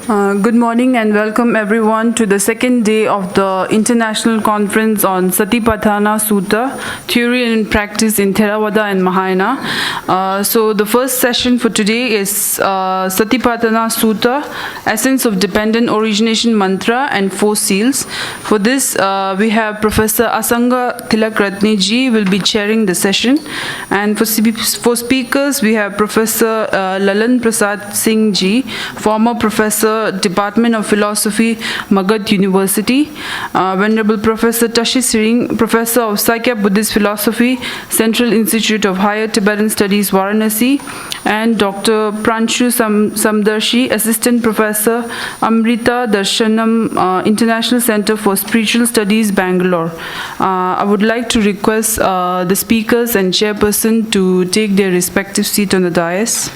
Good morning and welcome everyone to the second day of the International Conference on Satipatthāna Sutta, Theory and Practice in Theravada and Mahayana. So the first session for today is Satipatthana Sutta, Essence of Dependent Origination Mantra and Four Seals. For this, we have Professor Asanga Tilakratne ji will be chairing the session. And for speakers, we have Professor Lalan Prasad Singh ji, former Professor, Department of Philosophy, Magad University, Venerable Professor Tashi Singh, Professor of Sakya Buddhist Philosophy, Central Institute of Higher Tibetan Studies, Varanasi, and Dr. Pranshu Samdarshi, Assistant Professor, Amrita Darshanam, International Center for Spiritual Studies, Bangalore. I would like to request the speakers and chairperson to take their respective seat on the dais.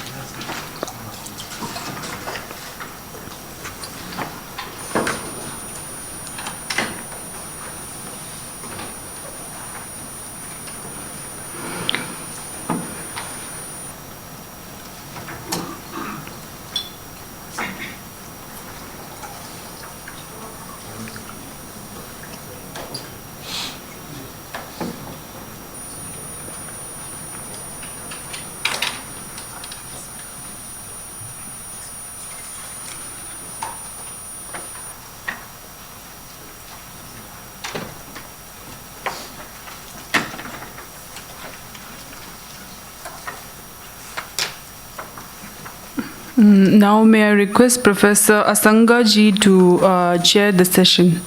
Now may I request Professor Asanga ji to chair the session.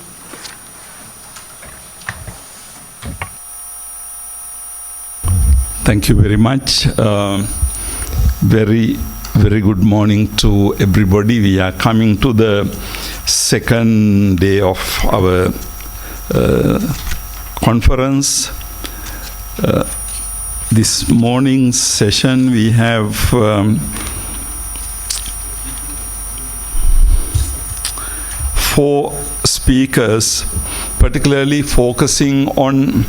Thank you very much. Very good morning to everybody. We are coming to the second day of our conference. This morning's session we have four speakers, particularly focusing on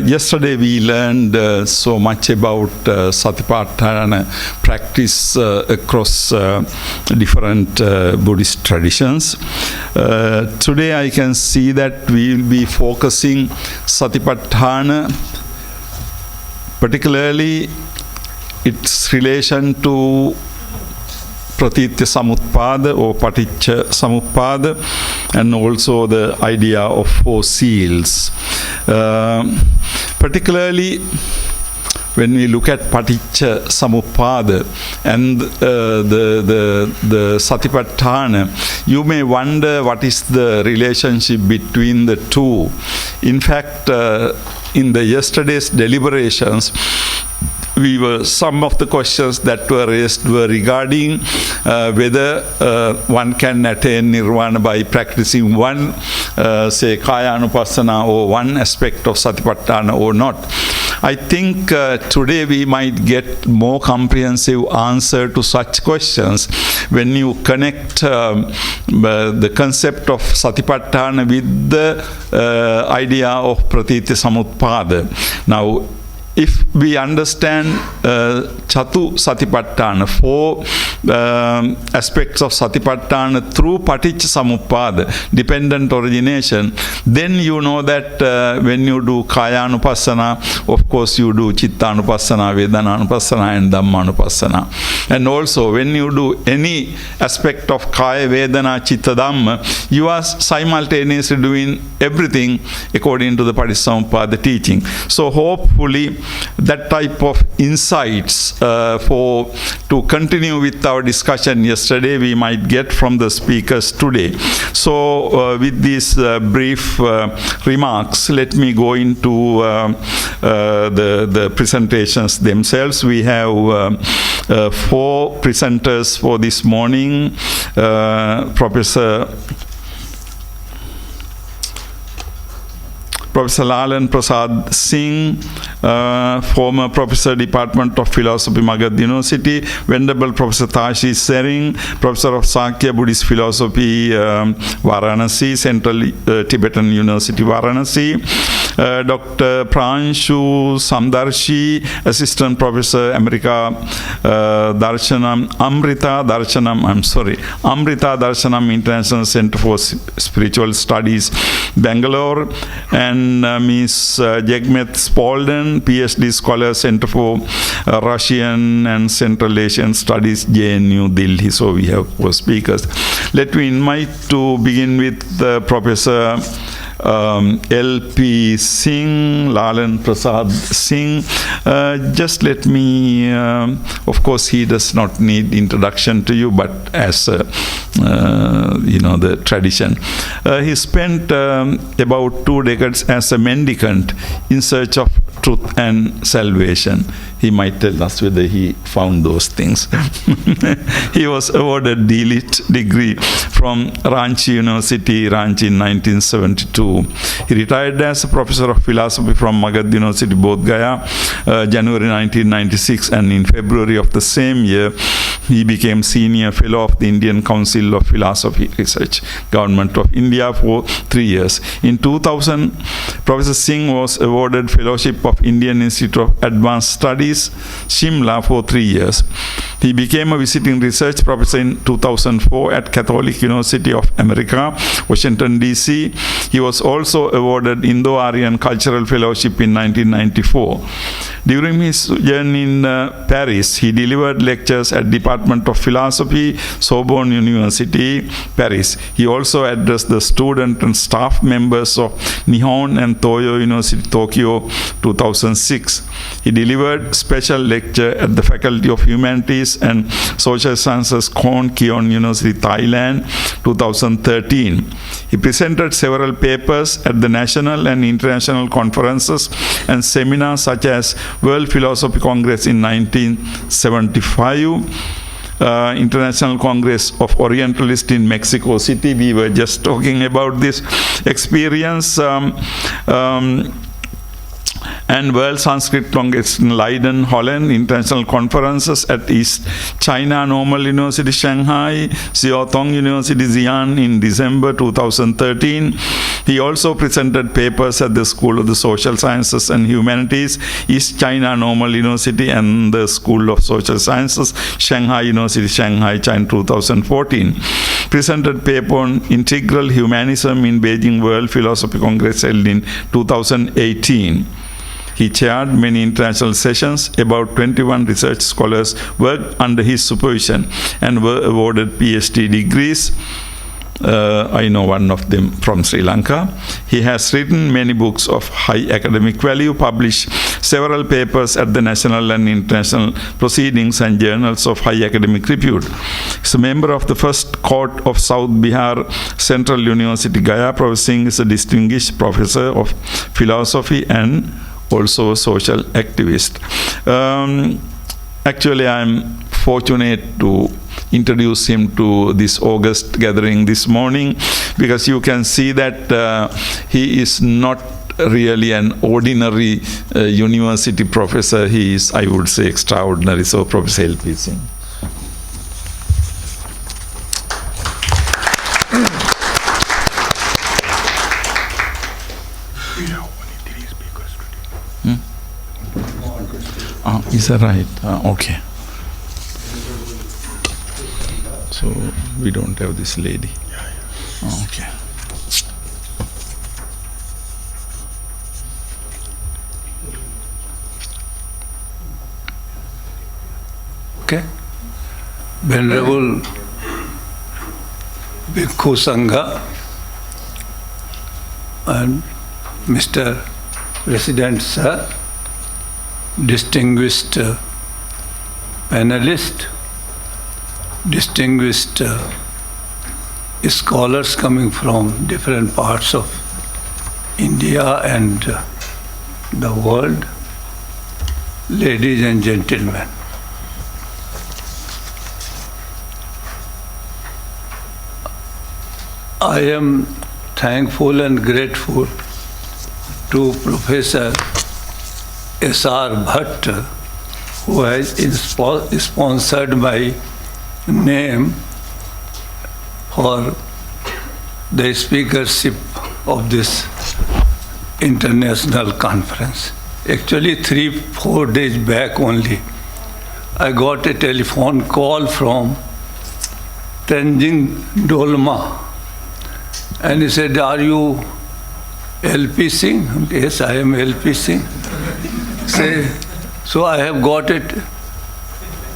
yesterday we learned so much about Satipatthana practice across different Buddhist traditions. Today I can see that we will be focusing Satipatthana, particularly its relation to Pratitya Samutpada or Paticca Samuppada, and also the idea of four seals. Particularly when we look at Paticca Samuppada and the Satipatthana, you may wonder what is the relationship between the two. In fact, in the yesterday's deliberations, some of the questions that were raised were regarding whether one can attain nirvana by practicing one, say, kaya anupassana or one aspect of Satipatthana or not. I think today we might get more comprehensive answer to such questions when you connect the concept of Satipatthana with the idea of Pratitya Samutpada. Now, if we understand Chatu Satipatthana, four aspects of Satipatthana through Paticca Samuppada, dependent origination, then you know that when you do Kaya Anupassana, of course you do Chitta Anupassana, Vedana Anupassana and Dhamma Anupassana. And also when you do any aspect of Kaya, Vedana, Chitta, Dhamma, you are simultaneously doing everything according to the Paticca teaching. So hopefully that type of insights to continue with our discussion yesterday we might get from the speakers today. So with these brief remarks, let me go into the presentations themselves. We have four presenters for this morning. Professor Lalan Prasad Singh, former Professor, Department of Philosophy, Magad University, Venerable Professor Tashi Sering, Professor of Sakya Buddhist Philosophy, Varanasi, Central Tibetan University, Varanasi, Dr. Pranshu Samdarshi, Assistant Professor, America, Darshanam, Amrita Darshanam International Center for Spiritual Studies, Bangalore, and Ms. Jagmet Spalding, PhD Scholar, Center for Russian and Central Asian Studies, JNU, Delhi. So we have 4 speakers. Let me invite to begin with Professor L.P. Singh, Lalan Prasad Singh. Just let me, of course, he does not need introduction to you, but as the tradition. He spent about 2 decades as a mendicant in search of truth and salvation. He might tell us whether he found those things. He was awarded D.Litt degree from Ranchi University, Ranchi in 1972. He retired as a professor of philosophy from Magad University, Bodh Gaya, January 1996, and in February of the same year, he became senior fellow of the Indian Council of Philosophy Research, Government of India, for 3 years. In 2000, Professor Singh was awarded Fellowship of Indian Institute of Advanced Studies, Shimla, for 3 years. He became a visiting research professor in 2004 at Catholic University of America, Washington, D.C. He was also awarded Indo-Aryan Cultural Fellowship in 1994. During his journey in Paris, he delivered lectures at Department of Philosophy, Sorbonne University, Paris. He also addressed the student and staff members of Nihon and Toyo University, Tokyo, 2006. He delivered special lecture at the Faculty of Humanities and Social Sciences, Khon Keon University, Thailand, 2013. He presented several papers at the national and international conferences and seminars such as World Philosophy Congress in 1975, International Congress of Orientalists in Mexico City. We were just talking about this experience. And World Sanskrit Congress in Leiden, Holland, international conferences at East China Normal University, Shanghai, Xiaotong University, Xi'an in December 2013. He also presented papers at the School of the Social Sciences and Humanities, East China Normal University, and the School of Social Sciences, Shanghai University, Shanghai, China, 2014. Presented paper on integral humanism in Beijing World Philosophy Congress held in 2018. He chaired many international sessions. About 21 research scholars worked under his supervision and were awarded PhD degrees. I know one of them from Sri Lanka. He has written many books of high academic value, published several papers at the national and international proceedings and journals of high academic repute. He is a member of the first court of South Bihar Central University, Gaya. Professor Singh is a distinguished professor of philosophy and also a social activist. Actually, I am fortunate to introduce him to this August gathering this morning, because you can see that he is not really an ordinary university professor. He is, I would say, extraordinary. So, Professor L.P. Singh. Is that right? Okay. So we don't have this lady. Okay. Okay. Venerable Bhikkhu Sangha and Mr. President Sir, distinguished panelist, distinguished scholars coming from different parts of India and the world, ladies and gentlemen. I am thankful and grateful to Professor S.R. Bhatt, who has sponsored my name for the speakership of this international conference. Actually, 3-4 days back only, I got a telephone call from Tenzing Dolma, and he said, "Are you LP Singh?" Yes, I am LP Singh. So I have got a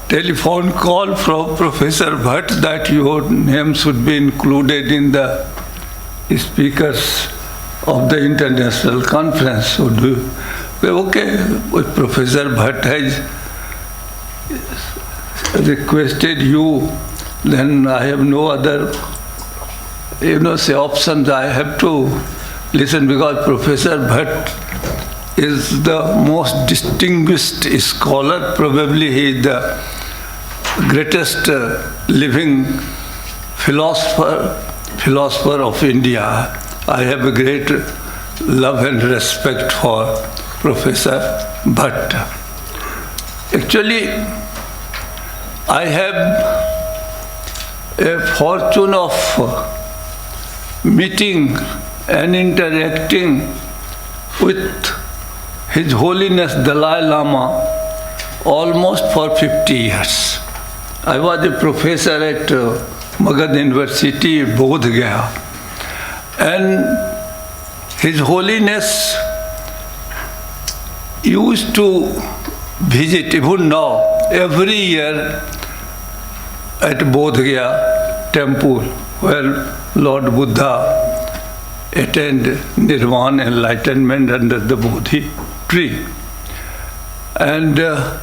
telephone call from Professor Bhatt that your name should be included in the speakers of the international conference. So okay, if Professor Bhatt has requested you, then I have no other, options. I have to listen, because Professor Bhatt is the most distinguished scholar. Probably he is the greatest living philosopher of India. I have a great love and respect for Professor Bhatt. Actually, I have a fortune of meeting and interacting with His Holiness Dalai Lama almost for 50 years. I was a professor at Magad University, Bodh Gaya, and His Holiness used to visit, even now, every year at Bodh Gaya temple, where Lord Buddha attained nirvana, enlightenment under the Bodhi tree. And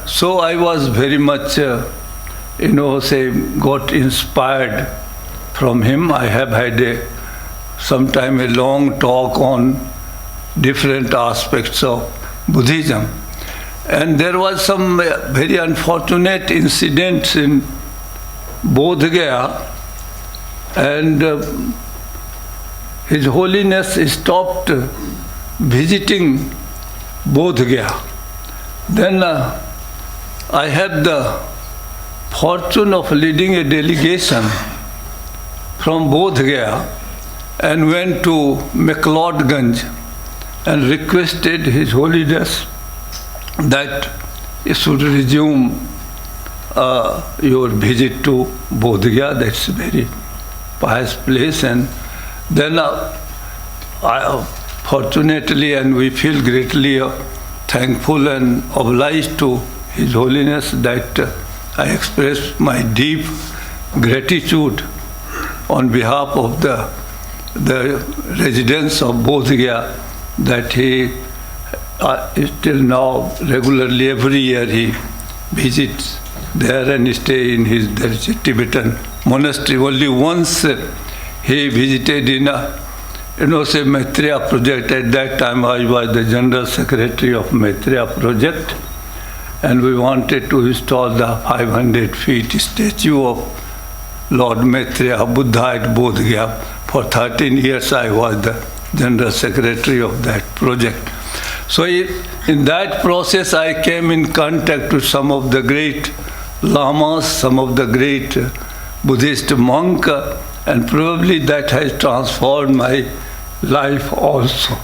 so I was very much, got inspired from him. I have had sometime a long talk on different aspects of Buddhism. And there was some very unfortunate incidents in Bodh Gaya, and His Holiness stopped visiting Bodh Gaya. Then I had the fortune of leading a delegation from Bodh Gaya and went to McLeodganj and requested His Holiness that you should resume your visit to Bodh Gaya. That's a very pious place. And then fortunately, and we feel greatly thankful and obliged to His Holiness that I express my deep gratitude on behalf of the residents of Bodh Gaya, that he still now regularly every year he visits there and stay in his Tibetan monastery. Only once he visited in Maitreya project. At that time I was the General Secretary of Maitreya project, and we wanted to install the 500 feet statue of Lord Maitreya Buddha at Bodh Gaya. For 13 years I was the General Secretary of that project. So in that process I came in contact with some of the great lamas, some of the great Buddhist monks, and probably that has transformed my life also.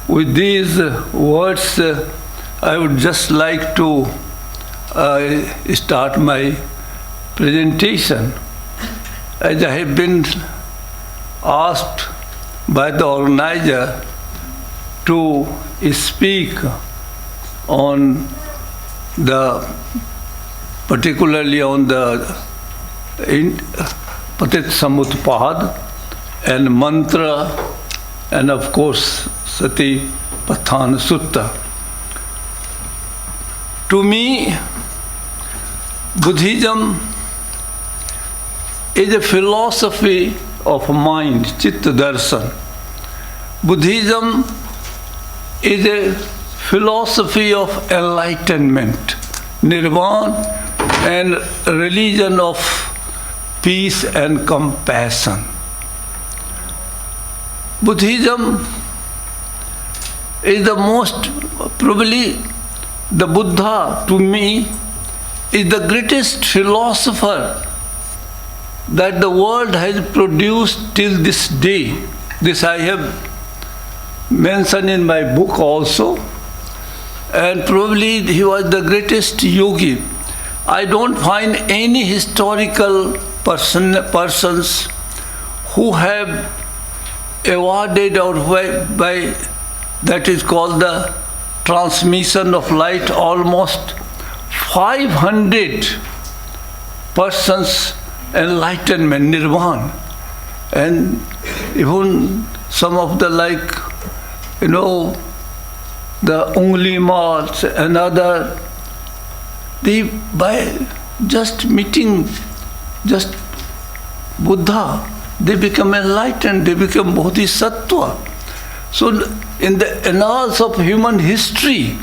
With these words, I would just like to start my presentation. As I have been asked by the organizer to speak on particularly on the Paticsamutpad and mantra, and of course Satipaṭṭhāna Sutta. To me, Buddhism is a philosophy of mind, Chitta Darshan. Buddhism is a philosophy of enlightenment, nirvana, and religion of peace and compassion. Buddhism is the most, probably the Buddha to me is the greatest philosopher that the world has produced till this day. This I have mentioned in my book also. And probably he was the greatest yogi. I don't find any historical persons who have awarded or by that is called the transmission of light, almost 500 persons enlightenment, nirvana. And even some of the the Unglimas and other, they by just meeting just Buddha, they become enlightened, they become bodhisattva. So in the annals of human history,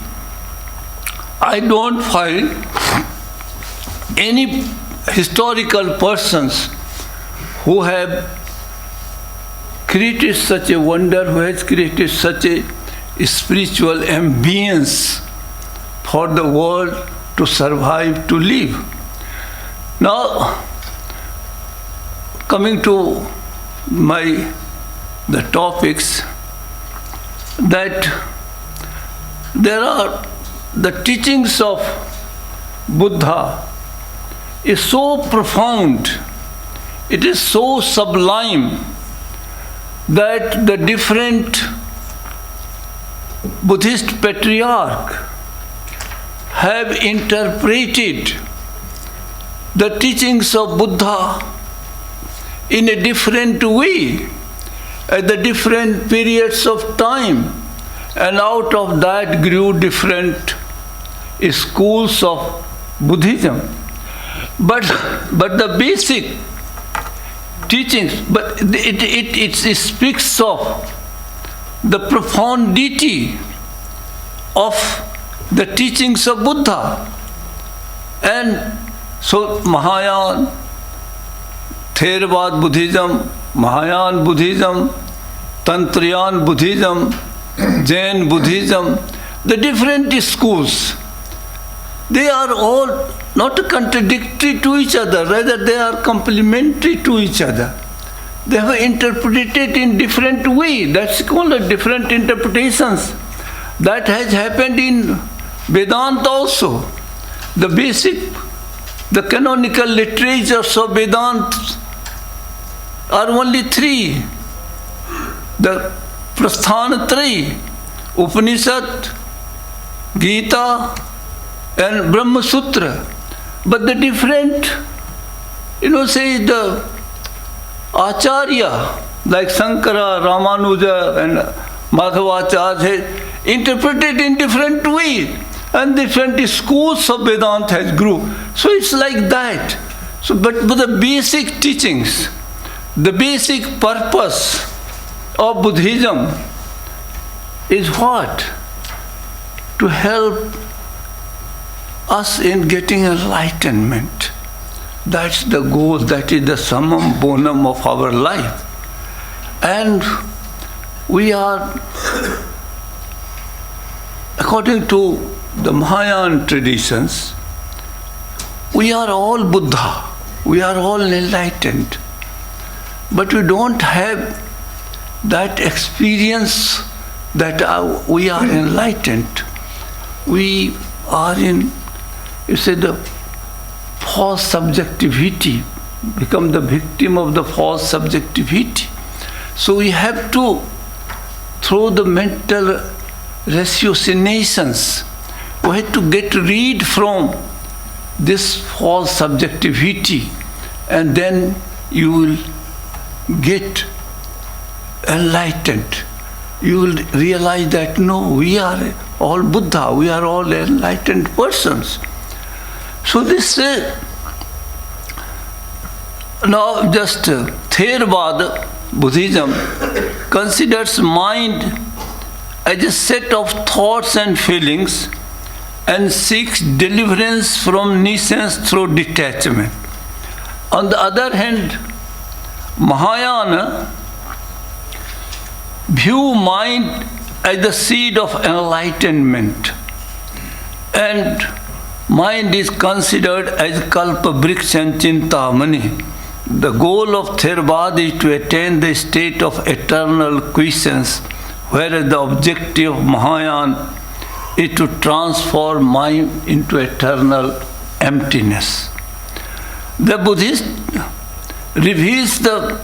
I don't find any historical persons who have created such a wonder, who has created such a spiritual ambience for the world to survive, to live. Now, coming to the topics, that there are the teachings of Buddha is so profound, it is so sublime that the different Buddhist patriarchs have interpreted the teachings of Buddha in a different way at the different periods of time, and out of that grew different schools of Buddhism. But the basic teachings, but it speaks of the profundity of the teachings of Buddha. And so Mahayana, Theravada Buddhism, Mahayana Buddhism, Tantriyan Buddhism, Jain Buddhism, the different schools, they are all not contradictory to each other, rather they are complementary to each other. They have interpreted in different way. That's called different interpretations. That has happened in Vedanta also. The basic, the canonical literatures of Vedanta are only three. The Prasthana Trayi, Upanishad, Gita, and Brahma Sutra. But the different, say the Acharya, like Sankara, Ramanuja, and Madhavacharya, interpreted in different ways, and different schools of Vedanta has grew. So it's like that. So, but the basic teachings, the basic purpose of Buddhism is what? To help us in getting enlightenment. That's the goal, that is the summum bonum of our life. And we are, according to the Mahayana traditions, we are all Buddha, we are all enlightened. But we don't have that experience that we are enlightened. We are in, the false subjectivity, become the victim of the false subjectivity. So we have to, through the mental ratiocinations, we have to get rid from this false subjectivity, and then you will get enlightened. You will realize that no, we are all Buddha, we are all enlightened persons. So this now just Theravada Buddhism considers mind as a set of thoughts and feelings and seeks deliverance from nuisance through detachment. On the other hand, Mahayana view mind as the seed of enlightenment, And mind is considered as kalpa vriksha and chintamani. The goal of Theravada is to attain the state of eternal quiescence, whereas the objective of Mahayana is to transform mind into eternal emptiness. The Buddhist reveals the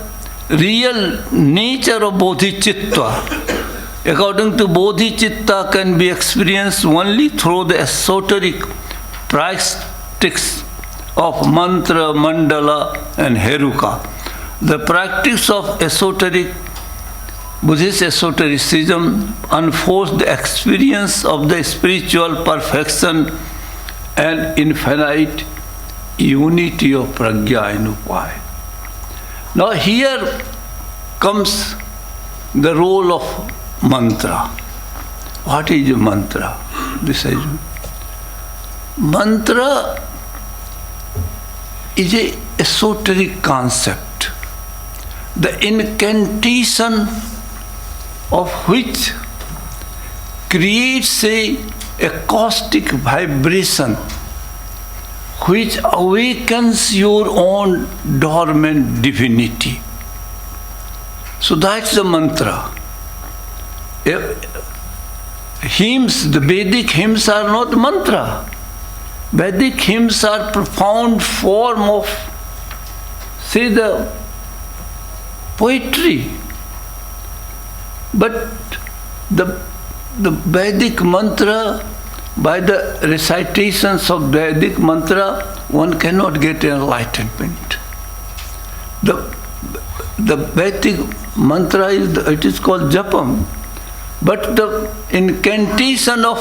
real nature of bodhicitta. According to bodhicitta can be experienced only through the esoteric practice of mantra, mandala and heruka. The practice of Buddhist esotericism unfolds the experience of the spiritual perfection and infinite unity of prajna and upaya. Now here comes the role of mantra. What is a mantra? This is mantra is an esoteric concept, the incantation of which creates a acoustic vibration which awakens your own dormant divinity. So that's the mantra. Hymns, the Vedic hymns are not mantra. Vedic hymns are profound form of, say, the poetry. But the Vedic mantra, by the recitations of Vedic mantra, one cannot get enlightenment. The Vedic mantra is called japam, but the incantation of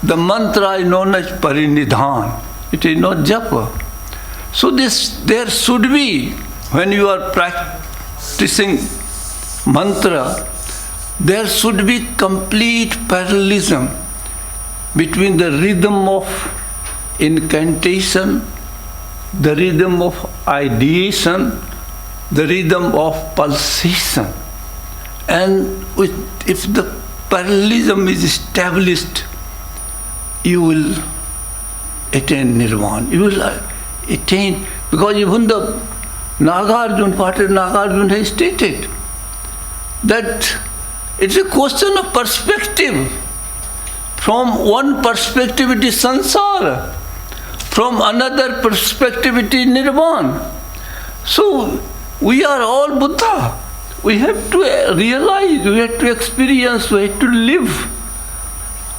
the mantra is known as parinidhan. It is not japa. So there should be, when you are practicing mantra, there should be complete parallelism between the rhythm of incantation, the rhythm of ideation, the rhythm of pulsation. And if the parallelism is established, you will attain nirvana. You will attain, because even the Nagarjuna has stated that it's a question of perspective. From one perspective it is sansara, from another perspective it is nirvana. So we are all Buddha. We have to realize, we have to experience, we have to live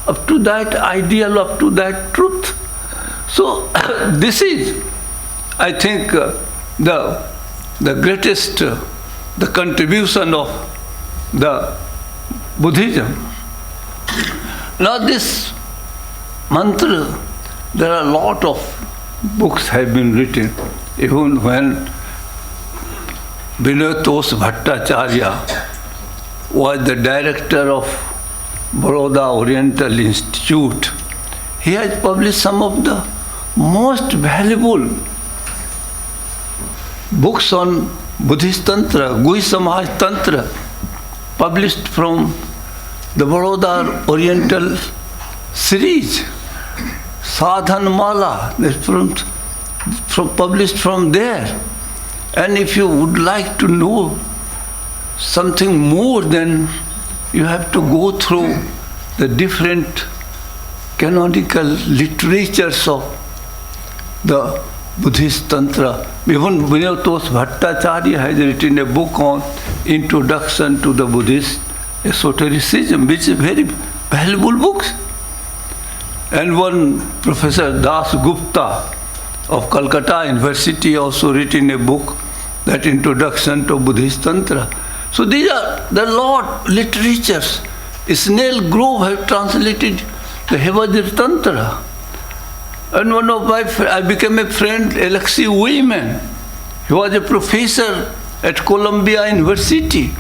up to that ideal, up to that truth. So this is, I think, the greatest the contribution of the Buddhism. Now this mantra, there are a lot of books have been written. Even when Vinatos Bhattacharya was the director of Baroda Oriental Institute, he has published some of the most valuable books on Buddhist Tantra, Gui Samaj Tantra, published from the Baroda Oriental series, Sadhan Mala, published from there. And if you would like to know something more, then you have to go through the different canonical literatures of the Buddhist Tantra. Even Vinatos Bhattacharya has written a book on Introduction to the Buddhist Esotericism, which is very valuable book. And one Professor Das Gupta of Calcutta University also written a book, that Introduction to Buddhist Tantra. So these are the lot literatures. Snell Grove have translated the Hevadir Tantra. And one of my I became a friend, Alexei Weyman. He was a professor at Columbia University.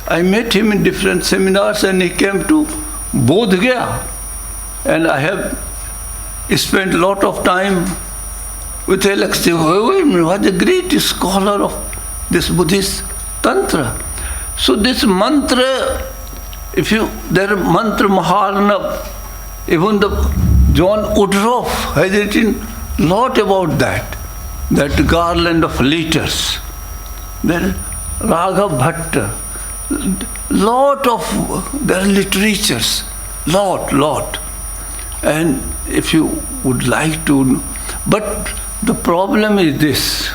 I met him in different seminars and he came to Bodh Gaya. And I have spent a lot of time with Alexei Weyman, who was a great scholar of this Buddhist Tantra. So this mantra, there are mantra Maharana, even the John Woodruff has written a lot about that garland of letters. Then Raghav Bhatta, lot of their literatures, lot. And if you would like to, but the problem is this: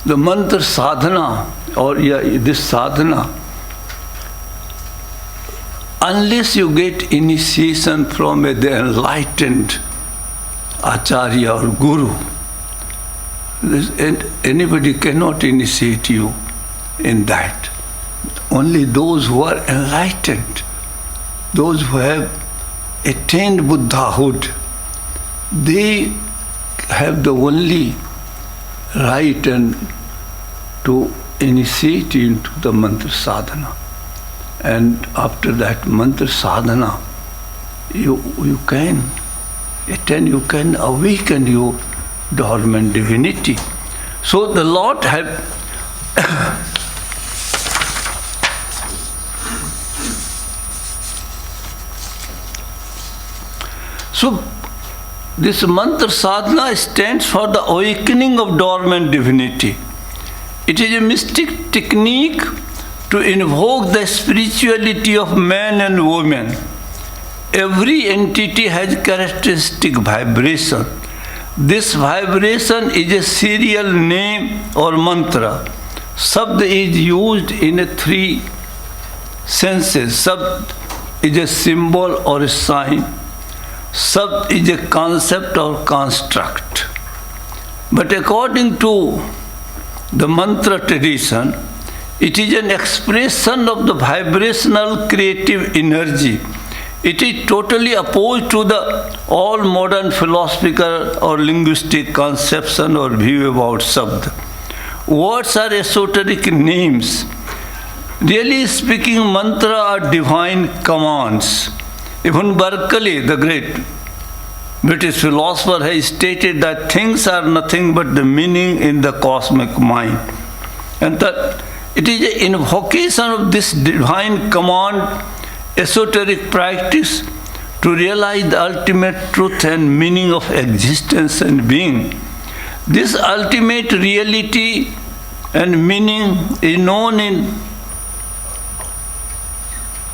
the mantra sadhana, this sadhana, unless you get initiation from the enlightened acharya or guru, anybody cannot initiate you in that. Only those who are enlightened, those who have attained Buddhahood, they have the only right and to initiate into the mantra sadhana. And after that mantra sadhana, you can attain, you can awaken your dormant divinity. So the Lord have so this mantra sadhana stands for the awakening of dormant divinity. It is a mystic technique to invoke the spirituality of man and woman. Every entity has characteristic vibration. This vibration is a serial name or mantra. Sabd is used in 3 senses. Sabd is a symbol or a sign. Sabd is a concept or construct. But according to the mantra tradition, it is an expression of the vibrational creative energy. It is totally opposed to the all modern philosophical or linguistic conception or view about Sabd. Words are esoteric names. Really speaking, mantra are divine commands. Even Berkeley, the great British philosopher, has stated that things are nothing but the meaning in the cosmic mind. And that it is an invocation of this divine command, esoteric practice, to realize the ultimate truth and meaning of existence and being. This ultimate reality and meaning is known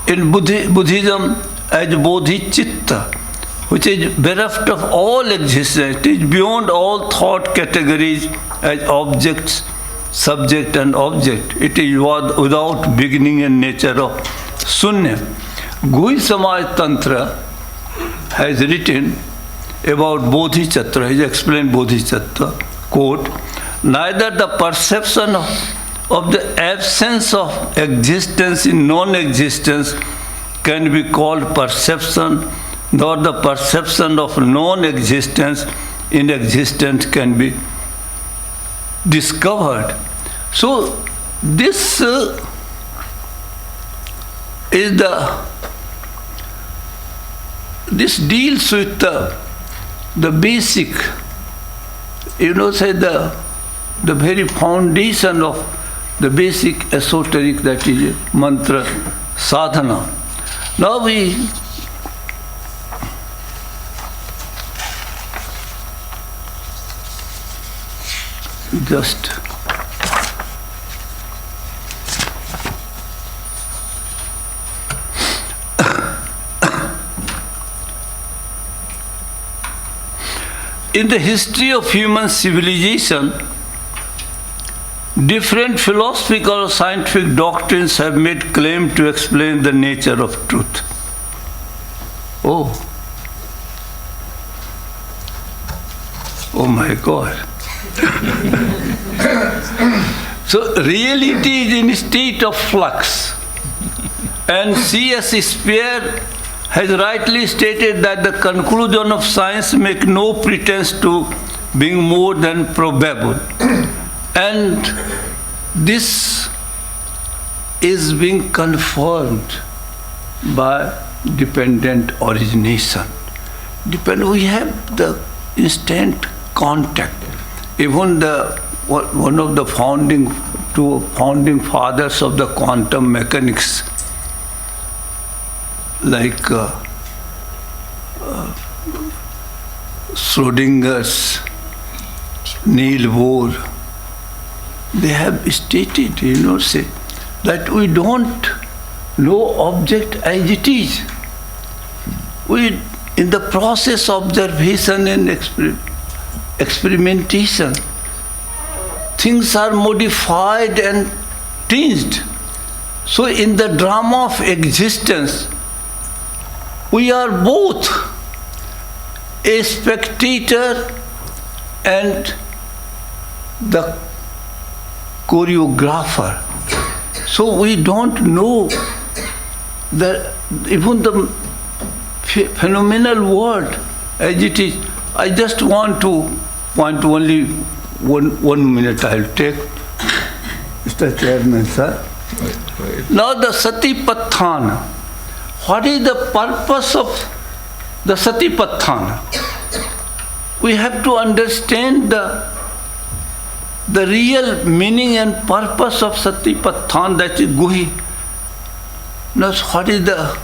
in Buddhism as Bodhicitta, which is bereft of all existence. It is beyond all thought categories as objects, subject and object. It is without beginning and nature of Sunya. Gui Samaj Tantra has written about Bodhisattva. He explained Bodhisattva, quote, neither the perception of the absence of existence in non-existence can be called perception, nor the perception of non-existence in existence can be discovered. So this this deals with the basic, say the very foundation of the basic esoteric, that is mantra sadhana. Now we just in the history of human civilization, different philosophical or scientific doctrines have made claim to explain the nature of truth. Oh my God. So reality is in a state of flux. And C.S. Spear has rightly stated that the conclusion of science make no pretense to being more than probable. And this is being confirmed by dependent origination. We have the instant contact. Even one of the founding fathers of the quantum mechanics, like Schrodinger's, Neil Bohr, they have stated, say that we don't know object as it is. We, in the process of observation and experimentation, things are modified and changed. So in the drama of existence, we are both a spectator and the choreographer. So we don't know even the phenomenal world as it is. I just want only one minute I'll take, Mr. Chairman, sir. Right. Now the Satipatthana. What is the purpose of the Satipatthana? We have to understand the real meaning and purpose of Satipatthana, that is Guhi. Now what is the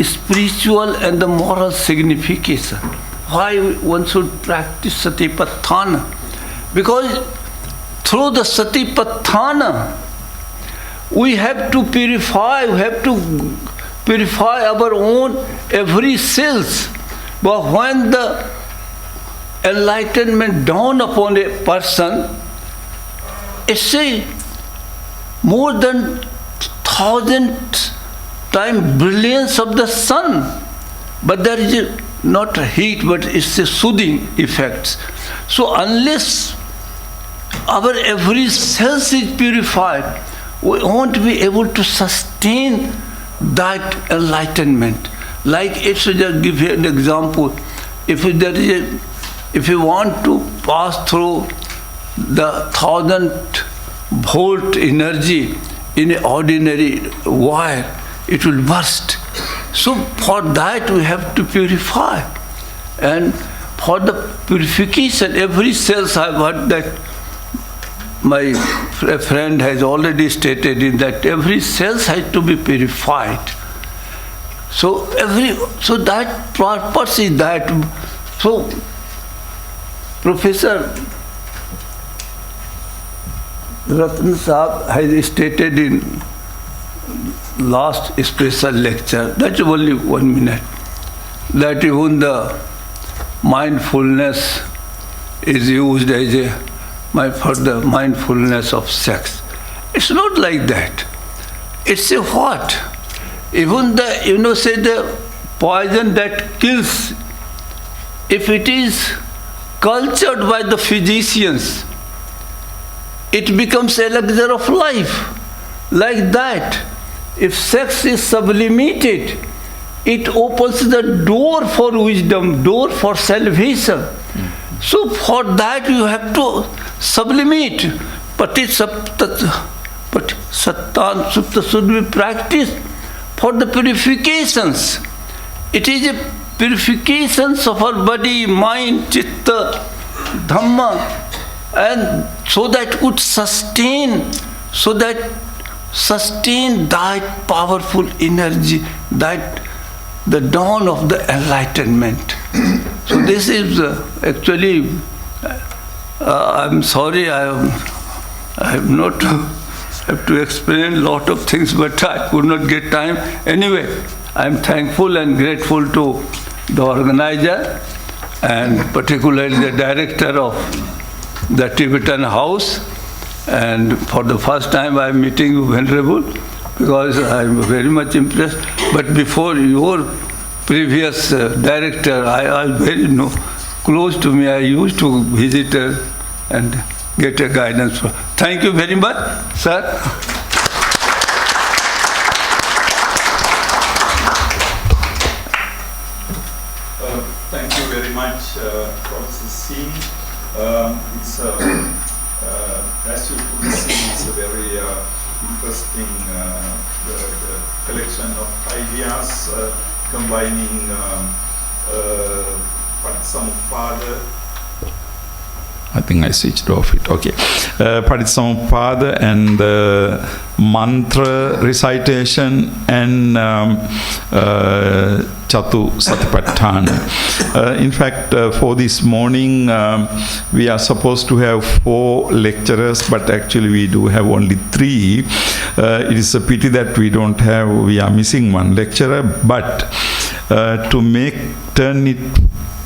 spiritual and the moral signification? Why one should practice Satipatthana? Because through the Satipatthana, we have to purify our own every cells. But when the enlightenment dawn upon a person, it's a more than 1,000 times brilliance of the sun. But there is not a heat, but it's a soothing effect. So unless our every cells is purified, we won't be able to sustain that enlightenment. Like if you just give you an example, if you want to pass through the 1,000-volt energy in an ordinary wire, it will burst. So for that we have to purify. And for the purification, every cell, I've heard that my friend has already stated in that every cell has to be purified. So that purpose is that. So Professor Ratan Sahab has stated in last special lecture, that's only 1 minute, that even the mindfulness is used as for the mindfulness of sex. It's not like that. It's a what? Even the, say the poison that kills, if it is cultured by the physicians, it becomes elixir of life. Like that, if sex is sublimated, it opens the door for wisdom, door for salvation. So for that you have to sublimate. But Satipatthana Sutta should be practiced for the purifications. It is a purifications of our body, mind, chitta, dhamma, and so that could sustain that powerful energy, that the dawn of the enlightenment. So this is actually, I'm sorry, I have not have to explain a lot of things, but I could not get time. Anyway, I'm thankful and grateful to the organizer and particularly the director of the Tibetan House. And for the first time I'm meeting you, Venerable, because I'm very much impressed. But before your previous director, I very close to me, I used to visit her and get a guidance. Thank you very much, sir. Thank you very much, Professor Singh. It's as you could see, it's a very interesting the collection of ideas combining Paticca I think I switched off it. Okay. Paticcasamuppada and mantra recitation and Chatu Satipaṭṭhāna. In fact, for this morning, we are supposed to have 4 lecturers, but actually we do have only 3. It is a pity that we are missing 1 lecturer, but to turn it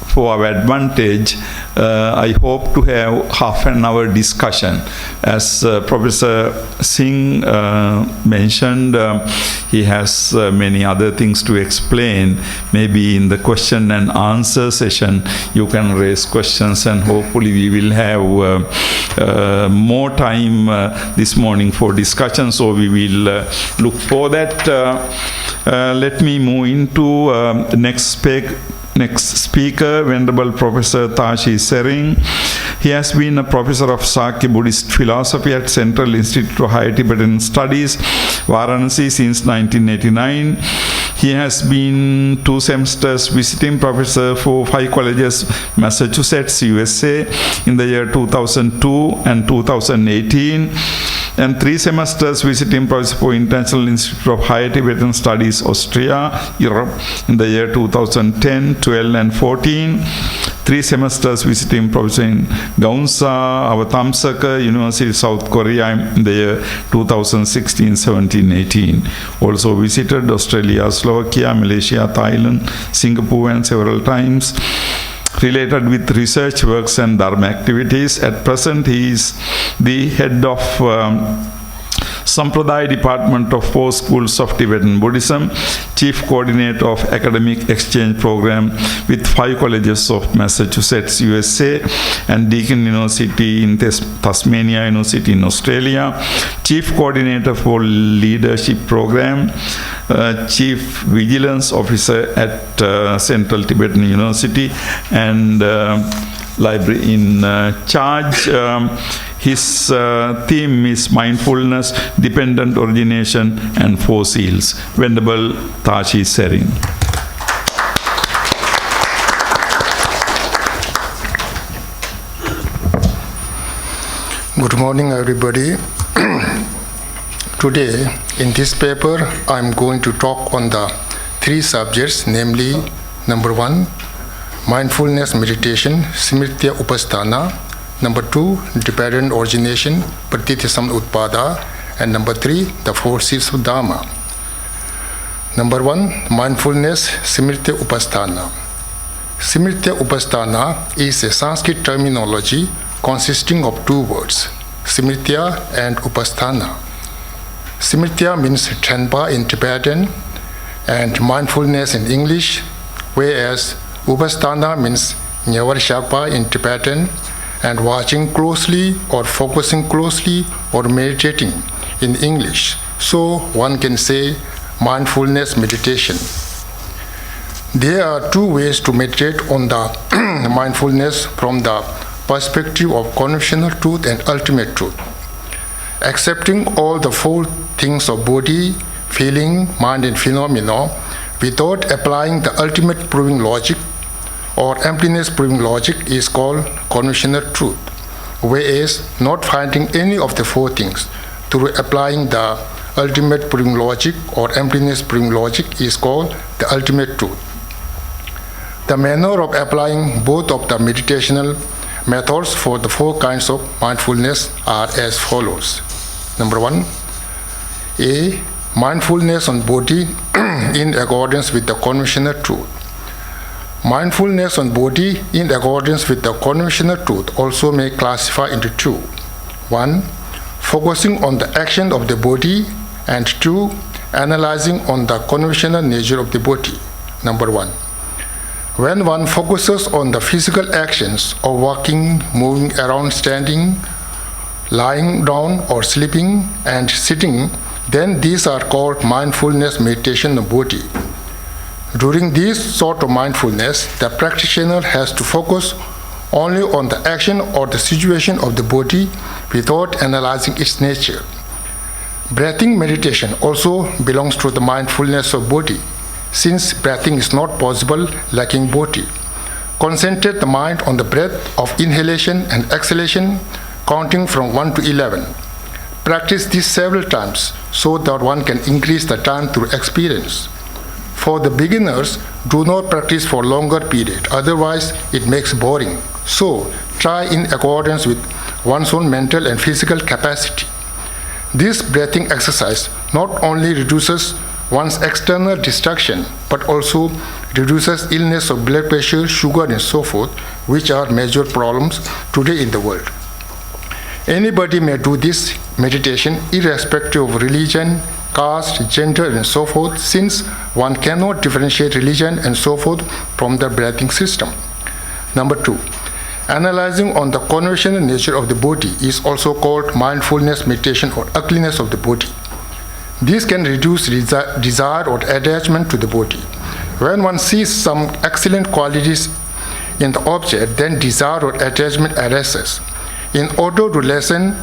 for our advantage, I hope to have half an hour discussion. As Professor Singh mentioned, he has many other things to explain. Maybe in the question and answer session, you can raise questions, and hopefully we will have more time this morning for discussion. So we will look for that. Let me move into next speaker, Venerable Professor Tashi Tsering. He has been a professor of Sakya Buddhist philosophy at Central Institute of Higher Tibetan Studies, Varanasi, since 1989. He has been 2 semesters visiting professor for 5 colleges, Massachusetts, USA, in the year 2002 and 2018, and 3 semesters visiting professor for International Institute of Higher Tibetan Studies, Austria, Europe, in the year 2010, 12 and 14. 3 semesters visiting professor in Gaunsa, Avatamsaka University, South Korea, in the year 2016, 17, 18. Also visited Australia, Slovakia, Malaysia, Thailand, Singapore, and several times. Related with research works and Dharma activities. At present, he is the head of Sampradaya Department of 4 Schools of Tibetan Buddhism, Chief Coordinator of Academic Exchange Program with 5 colleges of Massachusetts, USA, and Deakin University in Tasmania University in Australia, Chief Coordinator for Leadership Program, Chief Vigilance Officer at Central Tibetan University, and library in charge. His theme is mindfulness, dependent origination, and 4 seals. Venerable Tashi Tsering. Good morning, everybody. Today, in this paper, I'm going to talk on the 3 subjects, namely, number 1, mindfulness meditation, Smritya Upasthana. Number 2, dependent origination, Paticcasamuppada. And number 3, the forces of Dhamma. Number 1, mindfulness, Smritya Upasthana. Smritya Upasthana is a Sanskrit terminology consisting of 2 words, Smritya and Upasthana. Smritya means Chenpa in Tibetan and mindfulness in English, whereas Upasthana means Nyavarshapa in Tibetan and watching closely or focusing closely or meditating in English. So one can say mindfulness meditation. There are 2 ways to meditate on the mindfulness from the perspective of conventional truth and ultimate truth. Accepting all the 4 things of body, feeling, mind, and phenomena without applying the ultimate proving logic or emptiness proving logic is called conventional truth, whereas not finding any of the 4 things through applying the ultimate proving logic or emptiness proving logic is called the ultimate truth. The manner of applying both of the meditational methods for the 4 kinds of mindfulness are as follows. Number 1, A. Mindfulness on body in accordance with the conventional truth. Mindfulness on body in accordance with the conventional truth also may classify into 2. 1. Focusing on the action of the body, and 2. Analyzing on the conventional nature of the body. Number 1. When one focuses on the physical actions of walking, moving around, standing, lying down or sleeping, and sitting, then these are called mindfulness meditation of body. During this sort of mindfulness, the practitioner has to focus only on the action or the situation of the body without analyzing its nature. Breathing meditation also belongs to the mindfulness of body, since breathing is not possible lacking body. Concentrate the mind on the breath of inhalation and exhalation, counting from 1 to 11. Practice this several times so that one can increase the time through experience. For the beginners, do not practice for longer period, otherwise it makes boring. So, try in accordance with one's own mental and physical capacity. This breathing exercise not only reduces one's external distraction, but also reduces illness of blood pressure, sugar, and so forth, which are major problems today in the world. Anybody may do this meditation irrespective of religion, caste, gender, and so forth, since one cannot differentiate religion and so forth from the breathing system. Number 2, analyzing on the conventional nature of the body is also called mindfulness meditation or ugliness of the body. This can reduce desire or attachment to the body. When one sees some excellent qualities in the object, then desire or attachment arises. In order to lessen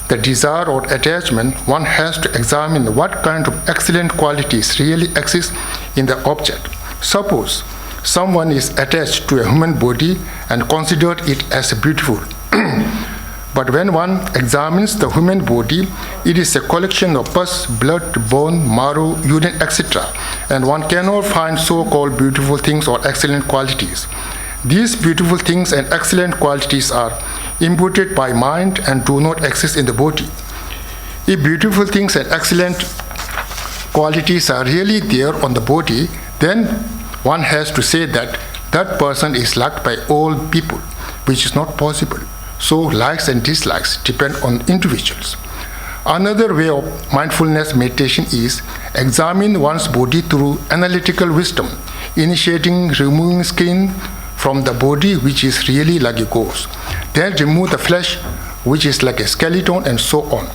the desire or attachment, one has to examine what kind of excellent qualities really exist in the object. Suppose someone is attached to a human body and considered it as beautiful. But when one examines the human body, it is a collection of pus, blood, bone, marrow, urine, etc. And one cannot find so-called beautiful things or excellent qualities. These beautiful things and excellent qualities are imputed by mind and do not exist in the body. If beautiful things and excellent qualities are really there on the body, then one has to say that that person is liked by all people, which is not possible. So likes and dislikes depend on individuals. Another way of mindfulness meditation is examine one's body through analytical wisdom, initiating removing skin from the body which is really like a ghost. Then remove the flesh which is like a skeleton and so on.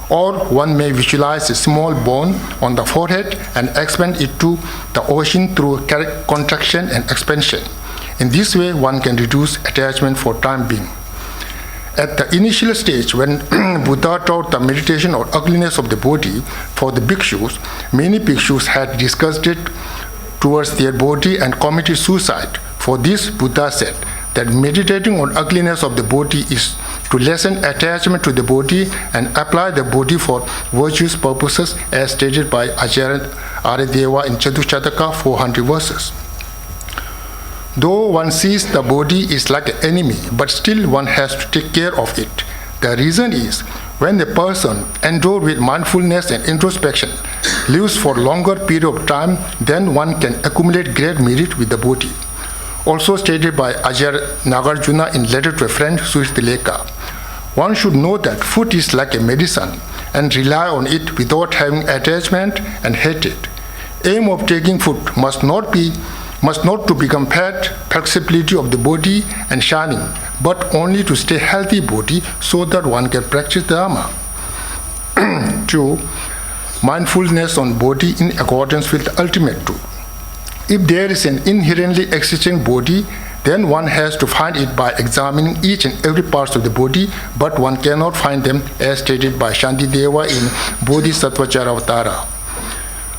Or one may visualize a small bone on the forehead and expand it to the ocean through contraction and expansion. In this way, one can reduce attachment for time being. At the initial stage, when Buddha taught the meditation or ugliness of the body for the bhikshus, many bhikshus had disgusted towards their body and committed suicide. For this, Buddha said that meditating on ugliness of the body is to lessen attachment to the body and apply the body for virtuous purposes as stated by Acharya Aryadeva in Chatushataka 400 verses. Though one sees the body is like an enemy, but still one has to take care of it. The reason is, when the person endowed with mindfulness and introspection lives for longer period of time, then one can accumulate great merit with the body. Also stated by Acharya Nagarjuna in letter to a friend, Suhitileka. One should know that food is like a medicine and rely on it without having attachment and hate it. Aim of taking food must not to become fat, flexibility of the body and shining, but only to stay healthy body so that one can practice Dhamma. 2. Mindfulness on body in accordance with the ultimate truth. If there is an inherently existing body, then one has to find it by examining each and every part of the body, but one cannot find them as stated by Shantideva in Bodhisattva Charavatara.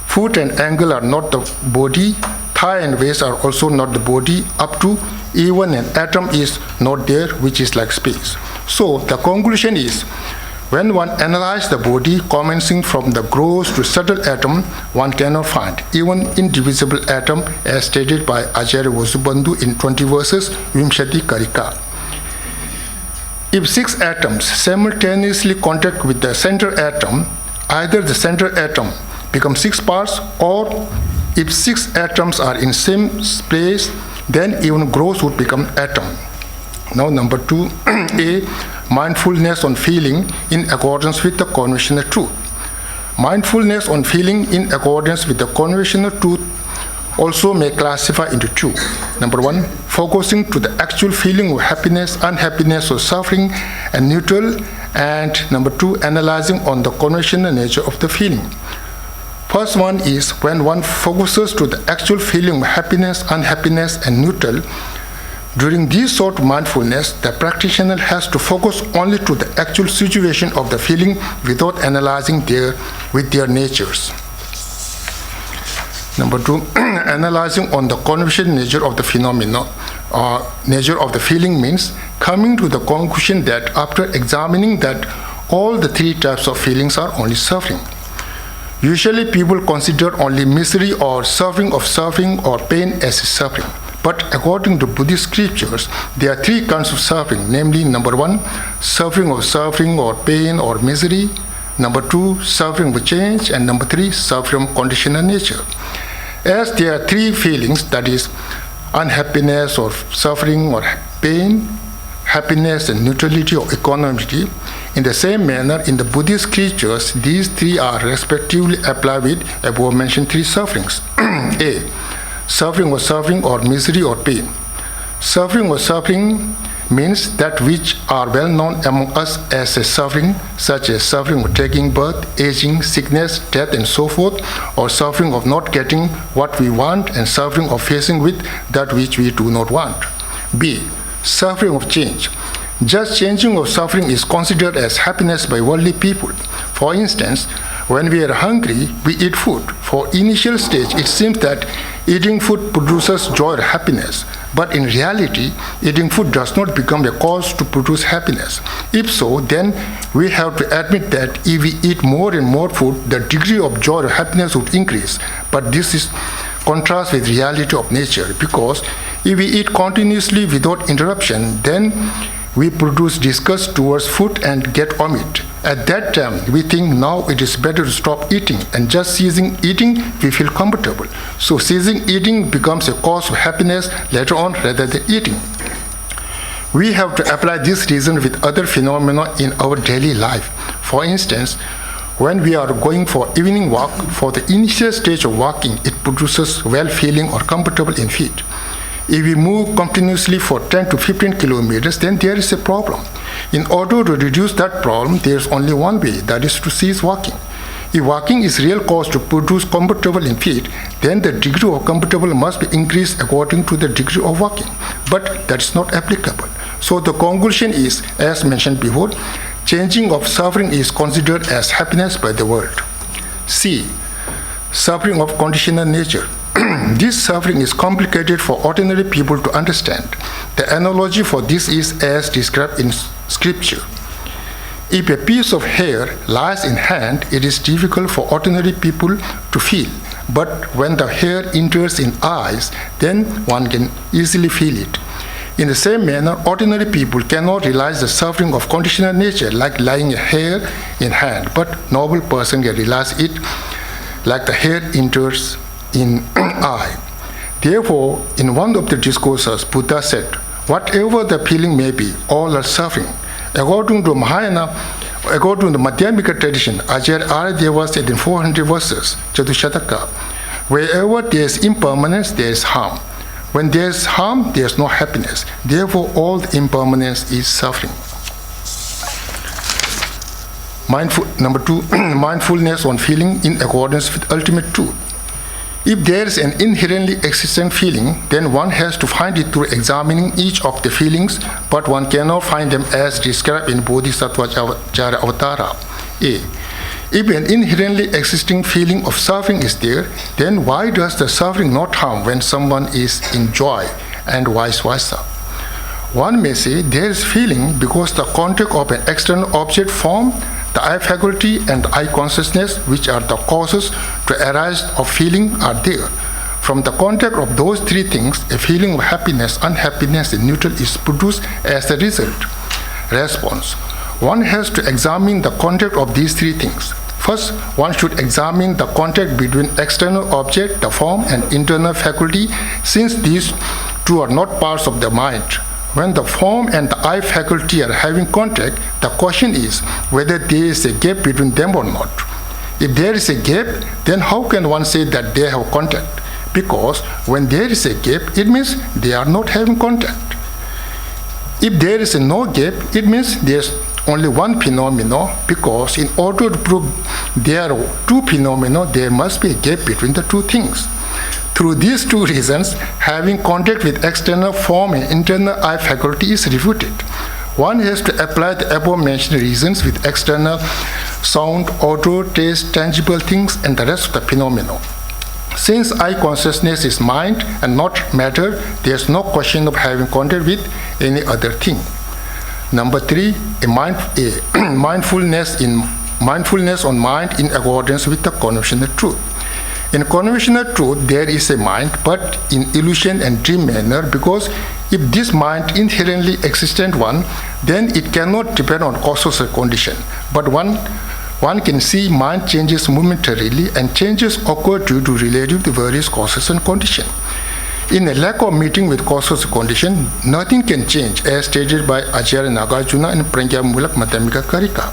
Foot and ankle are not the body, thigh and waist are also not the body, up to even an atom is not there, which is like space. So the conclusion is, when one analyzes the body, commencing from the gross to subtle atom, one cannot find even indivisible atom as stated by Acharya Vasubandhu in 20 verses, Vimshati Karika. If 6 atoms simultaneously contact with the center atom, either the center atom becomes 6 parts, or if 6 atoms are in same place, then even gross would become atom. Now number 2, A. Mindfulness on feeling in accordance with the conventional truth. Mindfulness on feeling in accordance with the conventional truth also may classify into 2. Number 1, focusing to the actual feeling of happiness, unhappiness, or suffering and neutral. And number 2, analyzing on the conventional nature of the feeling. First one is when one focuses to the actual feeling of happiness, unhappiness, and neutral. During this sort of mindfulness, the practitioner has to focus only to the actual situation of the feeling without analyzing with their natures. Number 2, analyzing on the conventional nature of the phenomena. nature of the feeling means coming to the conclusion that after examining that all the three types of feelings are only suffering. Usually people consider only misery or suffering or pain as suffering. But according to Buddhist scriptures, there are three kinds of suffering, namely number 1, suffering or pain or misery, number 2, suffering with change, and number 3, suffering from conditional nature. As there are three feelings, that is unhappiness or suffering or pain, happiness and neutrality or equanimity, in the same manner in the Buddhist scriptures, these three are respectively applied with above mentioned three sufferings. A. Suffering or misery or pain. Suffering or suffering means that which are well known among us as a suffering, such as suffering of taking birth, aging, sickness, death, and so forth, or suffering of not getting what we want, and suffering of facing with that which we do not want. B. Suffering of change. Just changing of suffering is considered as happiness by worldly people. For instance, when we are hungry, we eat food. For initial stage, it seems that eating food produces joy or happiness. But in reality, eating food does not become a cause to produce happiness. If so, then we have to admit that if we eat more and more food, the degree of joy or happiness would increase. But this is contrast with reality of nature, because if we eat continuously without interruption, then we produce disgust towards food and get vomit. At that time, we think now it is better to stop eating, and just ceasing eating, we feel comfortable. So ceasing eating becomes a cause of happiness later on rather than eating. We have to apply this reason with other phenomena in our daily life. For instance, when we are going for evening walk, for the initial stage of walking, it produces well-feeling or comfortable in feet. If we move continuously for 10 to 15 kilometers, then there is a problem. In order to reduce that problem, there is only one way, that is to cease walking. If walking is real cause to produce comfortable in feet, then the degree of comfortable must be increased according to the degree of walking. But that is not applicable. So the conclusion is, as mentioned before, changing of suffering is considered as happiness by the world. C. Suffering of conditional nature. This suffering is complicated for ordinary people to understand. The analogy for this is as described in scripture. If a piece of hair lies in hand, it is difficult for ordinary people to feel. But when the hair enters in eyes, then one can easily feel it. In the same manner, ordinary people cannot realize the suffering of conditional nature like lying a hair in hand, but noble person can realize it like the hair enters in eye. Therefore, in one of the discourses, Buddha said, whatever the feeling may be, all are suffering. According to Mahayana, according to the Madhyamika tradition, Acharya Aradeva said in 400 verses, Chatushataka, wherever there is impermanence, there is harm. When there is harm, there is no happiness. Therefore, all the impermanence is suffering. Number 2, mindfulness on feeling in accordance with ultimate truth. If there is an inherently existent feeling, then one has to find it through examining each of the feelings, but one cannot find them as described in Bodhisattva Avatara. A. If an inherently existing feeling of suffering is there, then why does the suffering not harm when someone is in joy, and vice versa? One may say there is feeling because the contact of an external object form, the eye faculty and the eye consciousness, which are the causes to arise of feeling, are there. From the contact of those three things, a feeling of happiness, unhappiness, and neutral is produced as a result. Response. One has to examine the contact of these three things. First, one should examine the contact between external object, the form, and internal faculty, since these two are not parts of the mind. When the form and the eye faculty are having contact, the question is whether there is a gap between them or not. If there is a gap, then how can one say that they have contact? Because when there is a gap, it means they are not having contact. If there is no gap, it means there is only one phenomenon, because in order to prove there are two phenomena, there must be a gap between the two things. Through these two reasons, having contact with external form and internal eye faculty is refuted. One has to apply the above-mentioned reasons with external sound, odor, taste, tangible things, and the rest of the phenomena. Since I consciousness is mind and not matter, there is no question of having contact with any other thing. Number 3, mindfulness on mind in accordance with the conventional truth. In conventional truth, there is a mind, but in illusion and dream manner, because if this mind inherently existent one, then it cannot depend on causes or condition. But one can see mind changes momentarily, and changes occur due to relative to various causes and condition. In a lack of meeting with causes and condition, nothing can change, as stated by Acharya Nagarjuna in Prajnamulak Madhyamika Karika.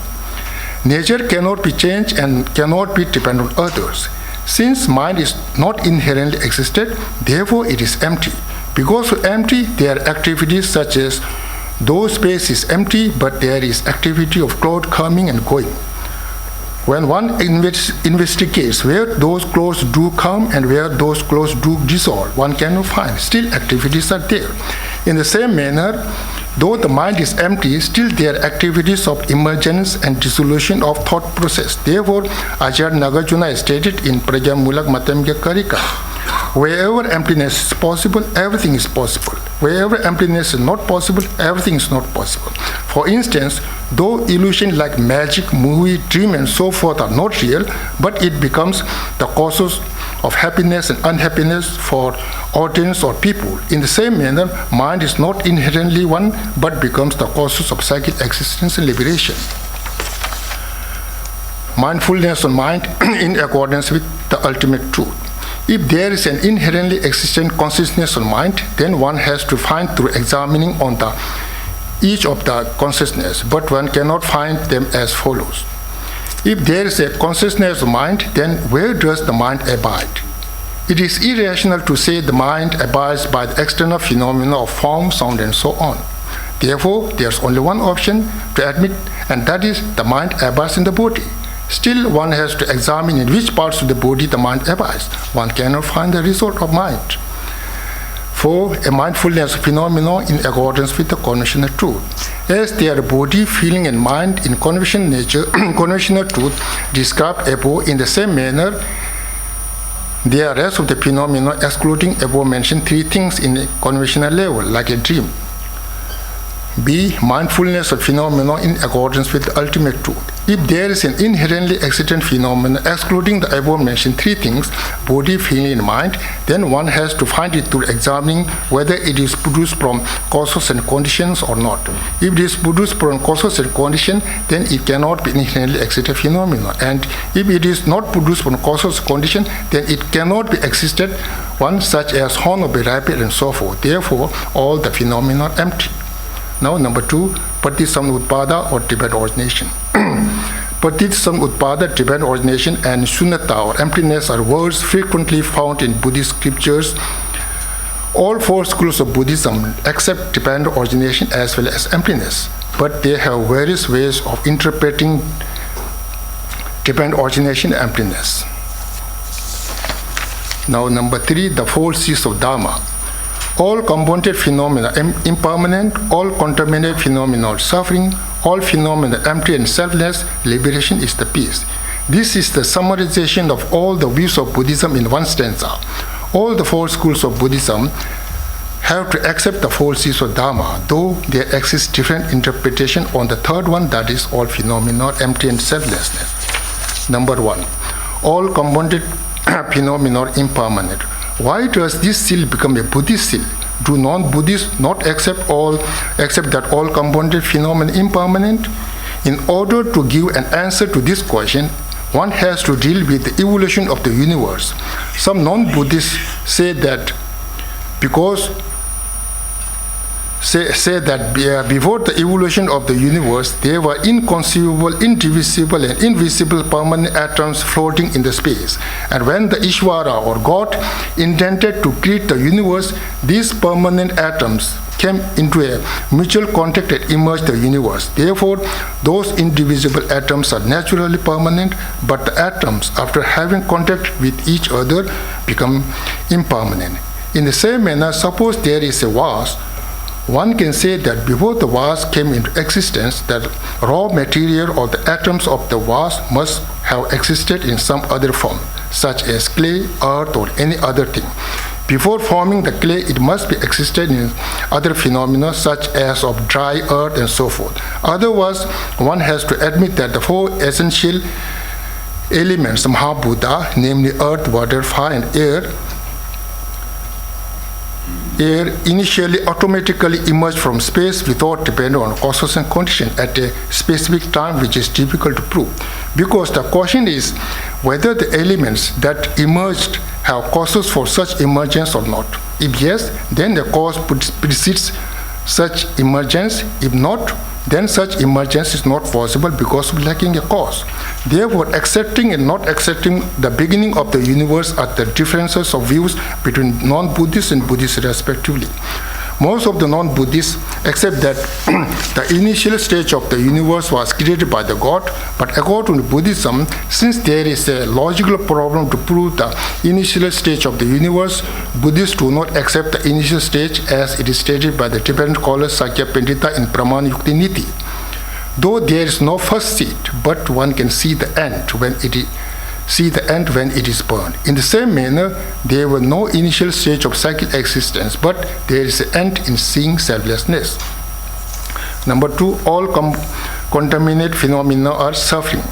Nature cannot be changed and cannot be dependent on others. Since mind is not inherently existed, therefore it is empty. Because of empty, there are activities such as, though space is empty, but there is activity of cloud coming and going. When one investigates where those clouds do come and where those clouds do dissolve, one cannot find. Still activities are there. In the same manner, though the mind is empty, still there are activities of emergence and dissolution of thought process. Therefore, Acharya Nagarjuna stated in Prajnamulak Madhyamika Karika, wherever emptiness is possible, everything is possible. Wherever emptiness is not possible, everything is not possible. For instance, though illusion like magic, movie, dream and so forth are not real, but it becomes the causes of happiness and unhappiness for audience or people. In the same manner, mind is not inherently one, but becomes the causes of psychic existence and liberation. Mindfulness on mind in accordance with the ultimate truth. If there is an inherently existent consciousness on mind, then one has to find through examining on each of the consciousness, but one cannot find them as follows. If there is a consciousness of mind, then where does the mind abide? It is irrational to say the mind abides by the external phenomena of form, sound, and so on. Therefore, there is only one option to admit, and that is the mind abides in the body. Still, one has to examine in which parts of the body the mind abides. One cannot find the result of mind. For a mindfulness phenomenon in accordance with the conventional truth. As they are body, feeling, and mind in conventional nature, conventional truth described above, in the same manner, there are rest of the phenomena excluding above mentioned 3 things in a conventional level, like a dream. B. Mindfulness of phenomena in accordance with the ultimate truth. If there is an inherently existent phenomenon excluding the above mentioned 3 things, body, feeling, and mind, then one has to find it through examining whether it is produced from causes and conditions or not. If it is produced from causes and conditions, then it cannot be inherently existent phenomenon. And if it is not produced from causes and conditions, then it cannot be existed one such as horn of a rabbit and so forth. Therefore, all the phenomena are empty. Now, number 2, Paticca or Tibetan origination. Paticca, Tibetan origination, and Shunyata or emptiness are words frequently found in Buddhist scriptures. All 4 schools of Buddhism accept Tibetan origination as well as emptiness, but they have various ways of interpreting Tibetan origination and emptiness. Now, number 3, the Forces of Dhamma. All compounded phenomena impermanent, all contaminated phenomena are suffering, all phenomena empty and selfless, liberation is the peace. This is the summarization of all the views of Buddhism in one stanza. All the 4 schools of Buddhism have to accept the forces of Dhamma, though there exists different interpretation on the 3rd one, that is, all phenomena are empty and selflessness. Number 1, all compounded phenomena are impermanent. Why does this seal become a Buddhist seal? Do non-Buddhists not accept that all compounded phenomena impermanent? In order to give an answer to this question, one has to deal with the evolution of the universe. Some non-Buddhists say that before the evolution of the universe, there were inconceivable, indivisible, and invisible permanent atoms floating in the space. And when the Ishvara or God intended to create the universe, these permanent atoms came into a mutual contact and emerged the universe. Therefore, those indivisible atoms are naturally permanent, but the atoms, after having contact with each other, become impermanent. In the same manner, suppose there is a vase. One can say that before the vase came into existence, that raw material or the atoms of the vase must have existed in some other form. such as clay, earth, or any other thing. Before forming the clay, it must be existed in other phenomena such as of dry earth and so forth. Otherwise, one has to admit that the four essential elements, Mahabhuta, namely earth, water, fire, and air, initially automatically emerge from space without depending on causes and conditions at a specific time, which is difficult to prove. Because the question is whether the elements that emerged have causes for such emergence or not. If yes, then the cause precedes such emergence. If not, then such emergence is not possible because of lacking a cause. Therefore, accepting and not accepting the beginning of the universe are the differences of views between non-Buddhists and Buddhists respectively. Most of the non-Buddhists accept that the initial stage of the universe was created by the God, but according to Buddhism, since there is a logical problem to prove the initial stage of the universe, Buddhists do not accept the initial stage as it is stated by the Tibetan scholar Sakya Pandita in Pramana Yukti Niti. Though there is no first seed, but one can see the end when it is burned. In the same manner, there was no initial stage of psychic existence, but there is an end in seeing selflessness. Number 2, all contaminated phenomena are suffering.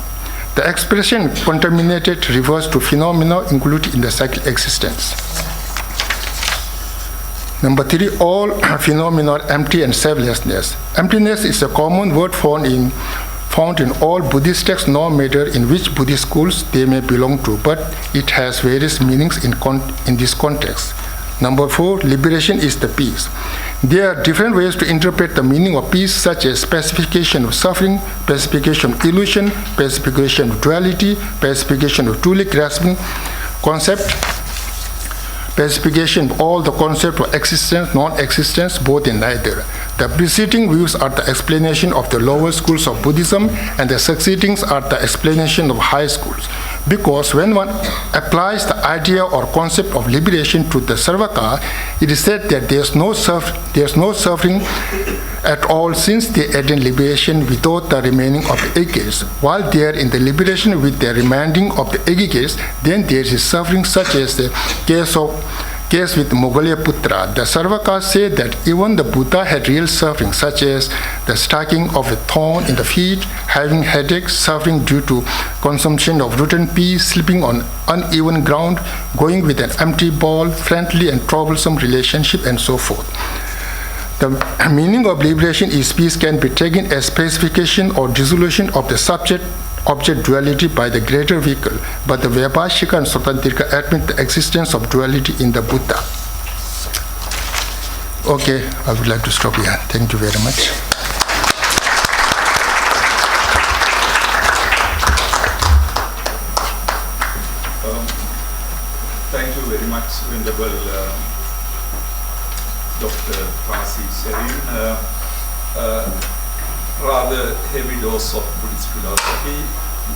The expression contaminated refers to phenomena included in the psychic existence. Number 3, all phenomena are empty and selflessness. Emptiness is a common word found in all Buddhist texts, no matter in which Buddhist schools they may belong to, but it has various meanings in this context. Number 4, liberation is the peace. There are different ways to interpret the meaning of peace, such as pacification of suffering, pacification of illusion, pacification of duality, pacification of truly grasping concept, pacification of all the concept of existence, non-existence, both and neither. The preceding views are the explanation of the lower schools of Buddhism, and the succeeding are the explanation of high schools. Because when one applies the idea or concept of liberation to the Sarvaka, it is said that there is no suffering at all, since they attain liberation without the remaining of the aggregates. While they are in the liberation with the remaining of the aggregates, then there is suffering, such as the case with Mogolya Putra. The Sarvakas say that even the Buddha had real suffering, such as the striking of a thorn in the feet, having headaches, suffering due to consumption of rotten peas, sleeping on uneven ground, going with an empty ball, friendly and troublesome relationship, and so forth. The meaning of liberation is peace can be taken as pacification or dissolution of the subject-object duality by the greater vehicle, but the Vaibhashika and Swatantrika admit the existence of duality in the Buddha. Okay, I would like to stop here. Thank you very much. Thank you very much, Venerable Dr. Pasi Sharin. Rather heavy dose of Buddhist philosophy.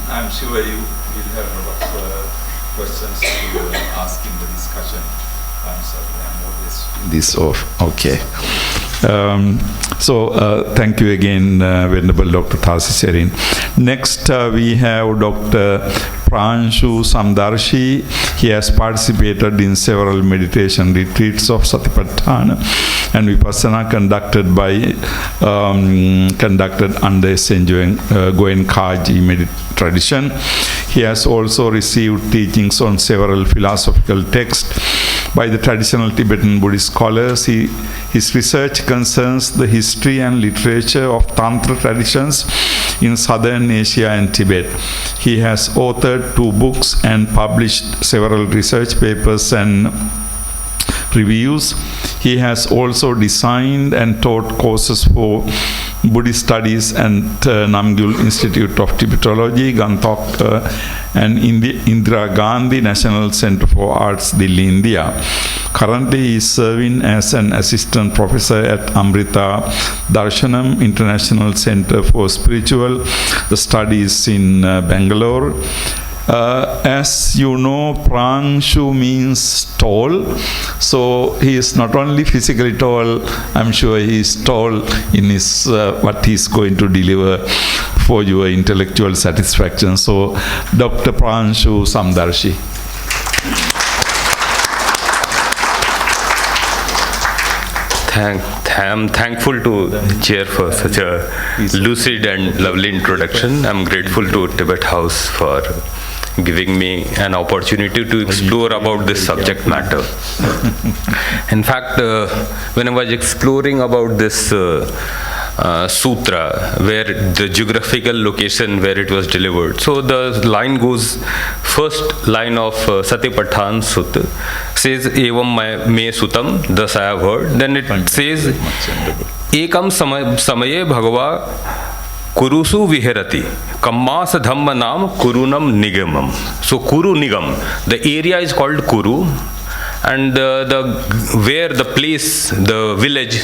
I'm sure you will have a lot of questions to ask in the discussion. I'm sorry, I'm always this off. Okay. Thank you again, Venerable Dr. Pasi Sharin. Next, we have Dr. Pranshu Samdarshi. He has participated in several meditation retreats of Satipatthana and Vipassana conducted under St. Goenkaji tradition. He has also received teachings on several philosophical texts by the traditional Tibetan Buddhist scholars. His research concerns the history and literature of Tantra traditions in Southern Asia and Tibet. He has authored 2 books and published several research papers and reviews. He has also designed and taught courses for Buddhist Studies at Namgyal Institute of Tibetology, Gantok, and Indira Gandhi National Center for Arts, Delhi, India. Currently, he is serving as an assistant professor at Amrita Darshanam International Center for Spiritual Studies in Bangalore. As you know, Pranshu means tall, so he is not only physically tall, I'm sure he is tall in his what he is going to deliver for your intellectual satisfaction. So, Dr. Pranshu Samdarshi. I'm thankful to Chair for such a lucid and lovely introduction. I'm grateful to Tibet House for giving me an opportunity to explore about this subject matter. In fact, when I was exploring about this sutra, where the geographical location where it was delivered, so the line goes, first line of Satipaṭṭhāna Sutta says evam me sutam, thus I have heard. Then it says ekam samaye bhagava kurusu viharati kammas dhamma nam kurunam nigamam. So kuru nigam, the area is called Kuru, and where the place, the village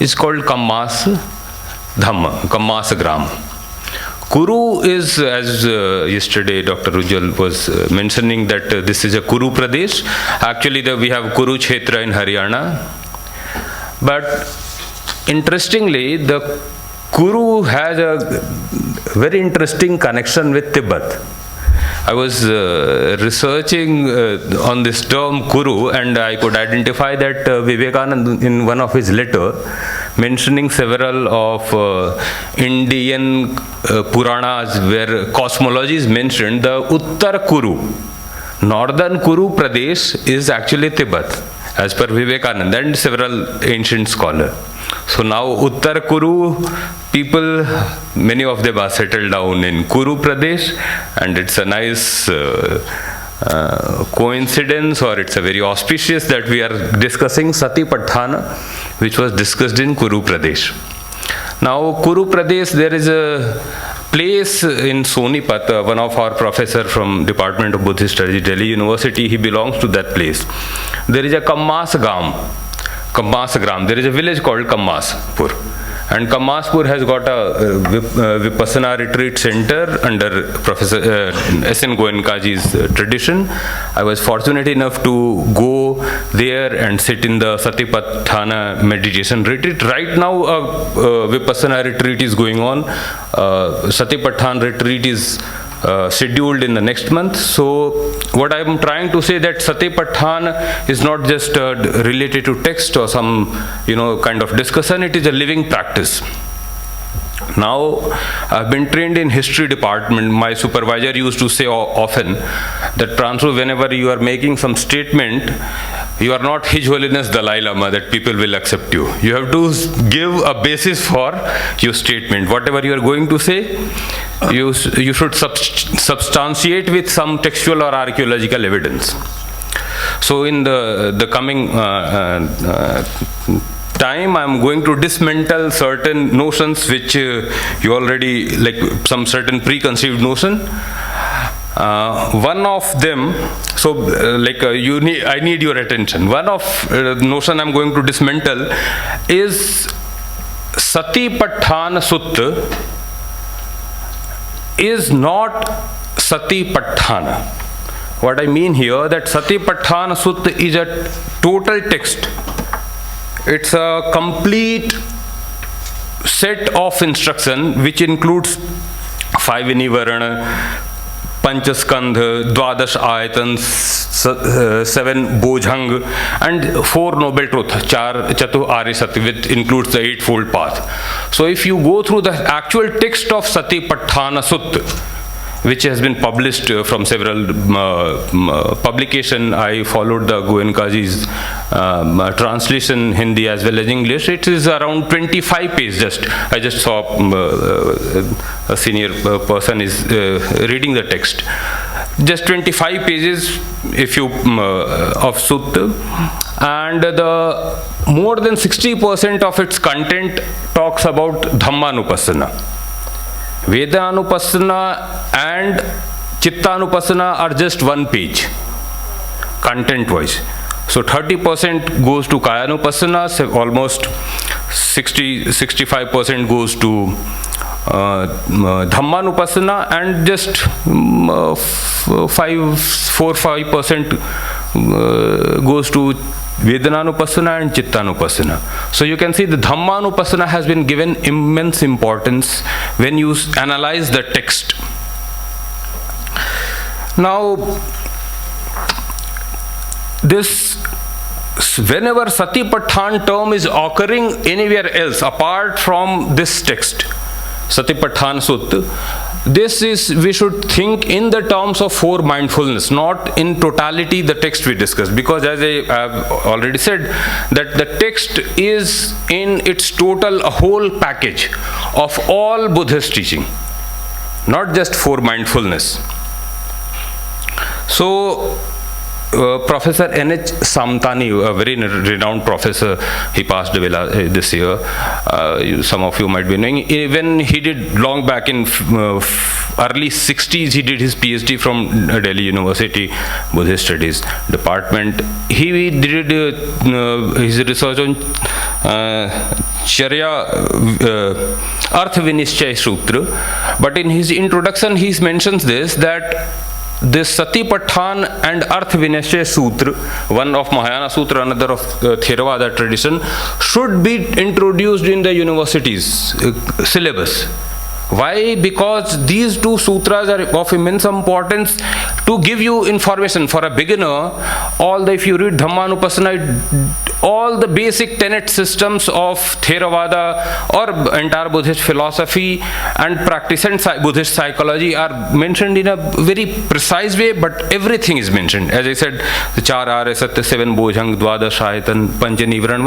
is called Kammas Dhamma, Kammas Gram. Kuru is, as yesterday Dr. Ujjwal was mentioning, that this is a Kuru Pradesh. Actually we have Kuru Kshetra in Haryana. But interestingly, the Kuru has a very interesting connection with Tibet. I was researching on this term Kuru, and I could identify that Vivekananda, in one of his letters, mentioning several of Indian Puranas where cosmology is mentioned, the Uttar Kuru, northern Kuru Pradesh, is actually Tibet, as per Vivekananda and several ancient scholars. So now Uttar Kuru people, many of them are settled down in Kuru Pradesh, and it's a nice coincidence, or it's a very auspicious that we are discussing Satipatthana, which was discussed in Kuru Pradesh. Now Kuru Pradesh, there is a place in Sonipat, one of our professor from Department of Buddhist Studies, Delhi University, he belongs to that place. There is a Kammas Gram. There is a village called Kammaspur, and Kammaspur has got a Vipassana retreat center under Professor S.N. Goenkaji's tradition. I was fortunate enough to go there and sit in the Satipatthana meditation retreat. Right now a Vipassana retreat is going on. Satipatthana retreat is scheduled in the next month. So what I am trying to say, that Satipatthana is not just related to text or some kind of discussion. It is a living practice. Now I've been trained in history department. My supervisor used to say often that, Pransu, whenever you are making some statement, you are not His Holiness Dalai Lama that people will accept you. You have to give a basis for your statement. Whatever you are going to say, you should substantiate with some textual or archaeological evidence. So in the coming time, I am going to dismantle certain notions which you already, like some certain preconceived notion. One of them, so I need your attention. One of notion I am going to dismantle is Satipaṭṭhāna Sutta is not Satipaṭṭhāna. What I mean here, that Satipaṭṭhāna Sutta is a total text. It's a complete set of instruction which includes 5 Vinivarana, Panchaskandha, Dwadash Ayatan, 7 Bojhang, and 4 Noble Truth, Chatu Arya Sati, which includes the 8-fold path. So if you go through the actual text of Satipaṭṭhāna Sutta, which has been published from several publications. I followed the Goenkaji's translation, Hindi as well as English. It is around 25 pages. I just saw a senior person is reading the text. Just 25 pages, if you of Sutta, and the more than 60% of its content talks about Dhammanupassana. Vedanupassana and Chittanupassana are just 1 page, content-wise. So 30% goes to Kayanupassana, almost 60-65% goes to Dhammanupassana, and just 4-5% goes to Vedanānupassana and Chittanupassana. So you can see the Dhammanupassana has been given immense importance when you analyze the text. Now, this whenever Satipatthāna term is occurring anywhere else apart from this text, Satipaṭṭhāna Sutta, this is, we should think in the terms of four mindfulness, not in totality the text we discussed, because as I have already said, that the text is in its total a whole package of all Buddhist teaching, not just four mindfulness. So Professor N.H. Samtani, a very renowned professor, he passed away this year. Some of you might be knowing. When he did long back in early 60s, he did his PhD from Delhi University Buddhist Studies Department. He did his research on Charya Artha Vinishchay Sutra. But in his introduction, he mentions this, that this Satipatthāna and Artha Vinishchay Sutra, one of Mahayana Sutra, another of Theravada tradition, should be introduced in the universities syllabus. Why? Because these two sutras are of immense importance to give you information for a beginner. If you read Dhammanupassana, all the basic tenet systems of Theravada or entire Buddhist philosophy and practice and Buddhist psychology are mentioned in a very precise way, but everything is mentioned. As I said, the Char Arya Satya, 7 Bojang, Dwadash Ayatan, Panchanivaran,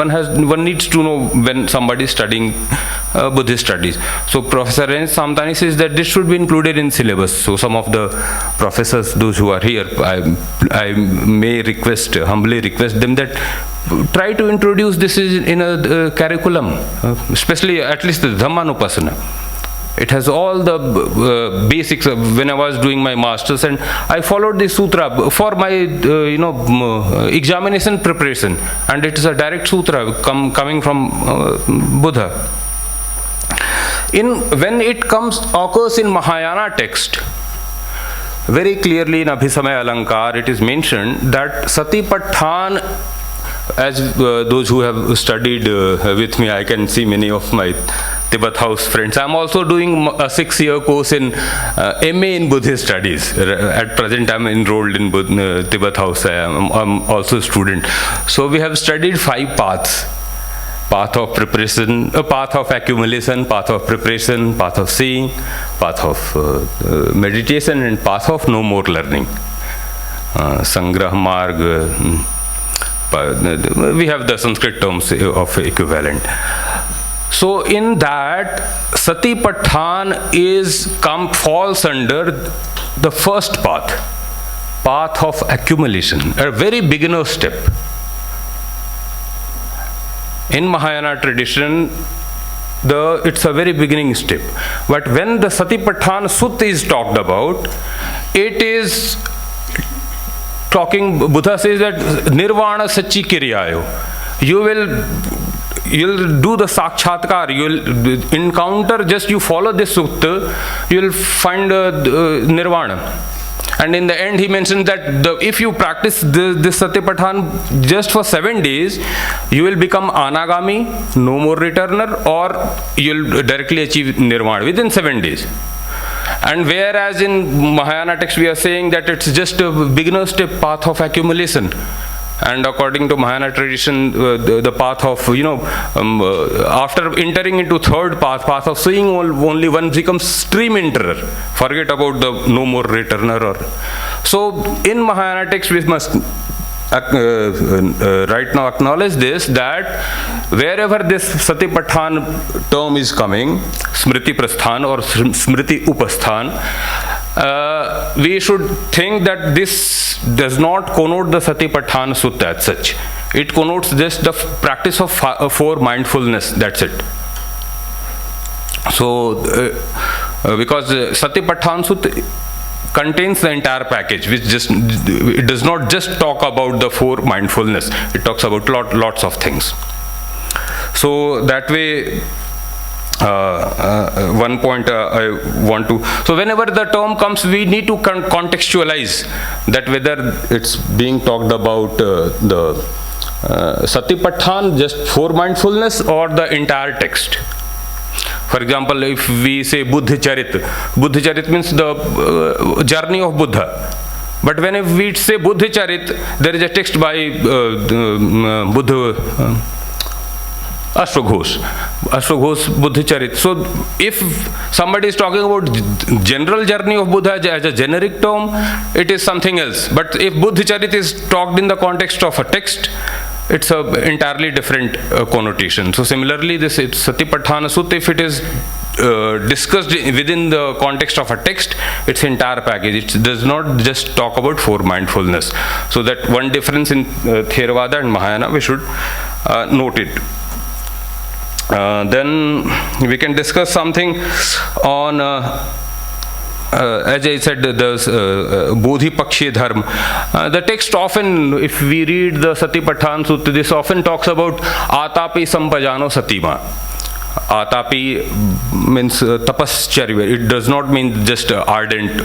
one needs to know when somebody is studying Buddhist studies. So Professor N. Samtani says that this should be included in syllabus. So some of the professors, those who are here, I may humbly request them that try to introduce this in a curriculum, especially at least the Dhammanupassana. It has all the basics. When I was doing my masters, and I followed this sutra for my examination preparation, and it is a direct sutra coming from Buddha. When it occurs in Mahayana text, very clearly in Abhisamaya Alankar, it is mentioned that Satipatthāna, as those who have studied with me, I can see many of my Tibet House friends. I am also doing a 6-year course in MA in Buddhist Studies. At present I am enrolled in Tibet House. I am also a student. So we have studied 5 paths. Path of preparation, path of accumulation, path of preparation, path of seeing, path of meditation, and path of no more learning. Sangrah Marg. We have the Sanskrit terms of equivalent. So in that, Satipatthāna falls under the first path of accumulation, a very beginner step. In Mahayana tradition, it's a very beginning step. But when the Satipatthāna Sutta is talked about, it is talking, Buddha says that Nirvana Sachi Kiryayo. You'll do the Sakshatkar, you'll encounter, you follow this Sutta, you'll find Nirvana. And in the end, he mentioned that if you practice this Satipatthāna just for 7 days, you will become Anagami, no more returner, or you'll directly achieve Nirvana within 7 days. And whereas in Mahayana text we are saying that it's just a beginner step, path of accumulation. And according to Mahayana tradition, the path of, after entering into third path of seeing, only one becomes stream enterer. Forget about the no more returner. So in Mahayana text we must right now acknowledge this, that wherever this Satipatthāna term is coming, Smriti Prasthan or Smriti Upasthan, we should think that this does not connote the Satipatthāna Sutta as such. It connotes just the practice of 4 mindfulness, that's it. So, because Satipatthāna Sutta contains the entire package, it does not just talk about the 4 mindfulness, it talks about lots of things. So that way, one point I want to, so whenever the term comes, we need to contextualize that whether it's being talked about the Satipatthāna, just 4 mindfulness, or the entire text. For example, if we say Buddha Charit means the journey of Buddha. But when if we say Buddha Charit, there is a text by Buddha Ashwaghosh Buddha Charit. So if somebody is talking about general journey of Buddha as a generic term, it is something else. But if Buddha Charit is talked in the context of a text, it's an entirely different connotation. So similarly, this Satipatthāna Sutta, if it is discussed within the context of a text, it's entire package. It does not just talk about for mindfulness. So that one difference in Theravada and Mahayana, we should note it. Then we can discuss something on as I said, the Bodhi Pakshe Dharma. The text often, if we read the Satipatthāna Sutta, this often talks about Atapi Sampajano Satima. Atapi means tapascharya. It does not mean just ardent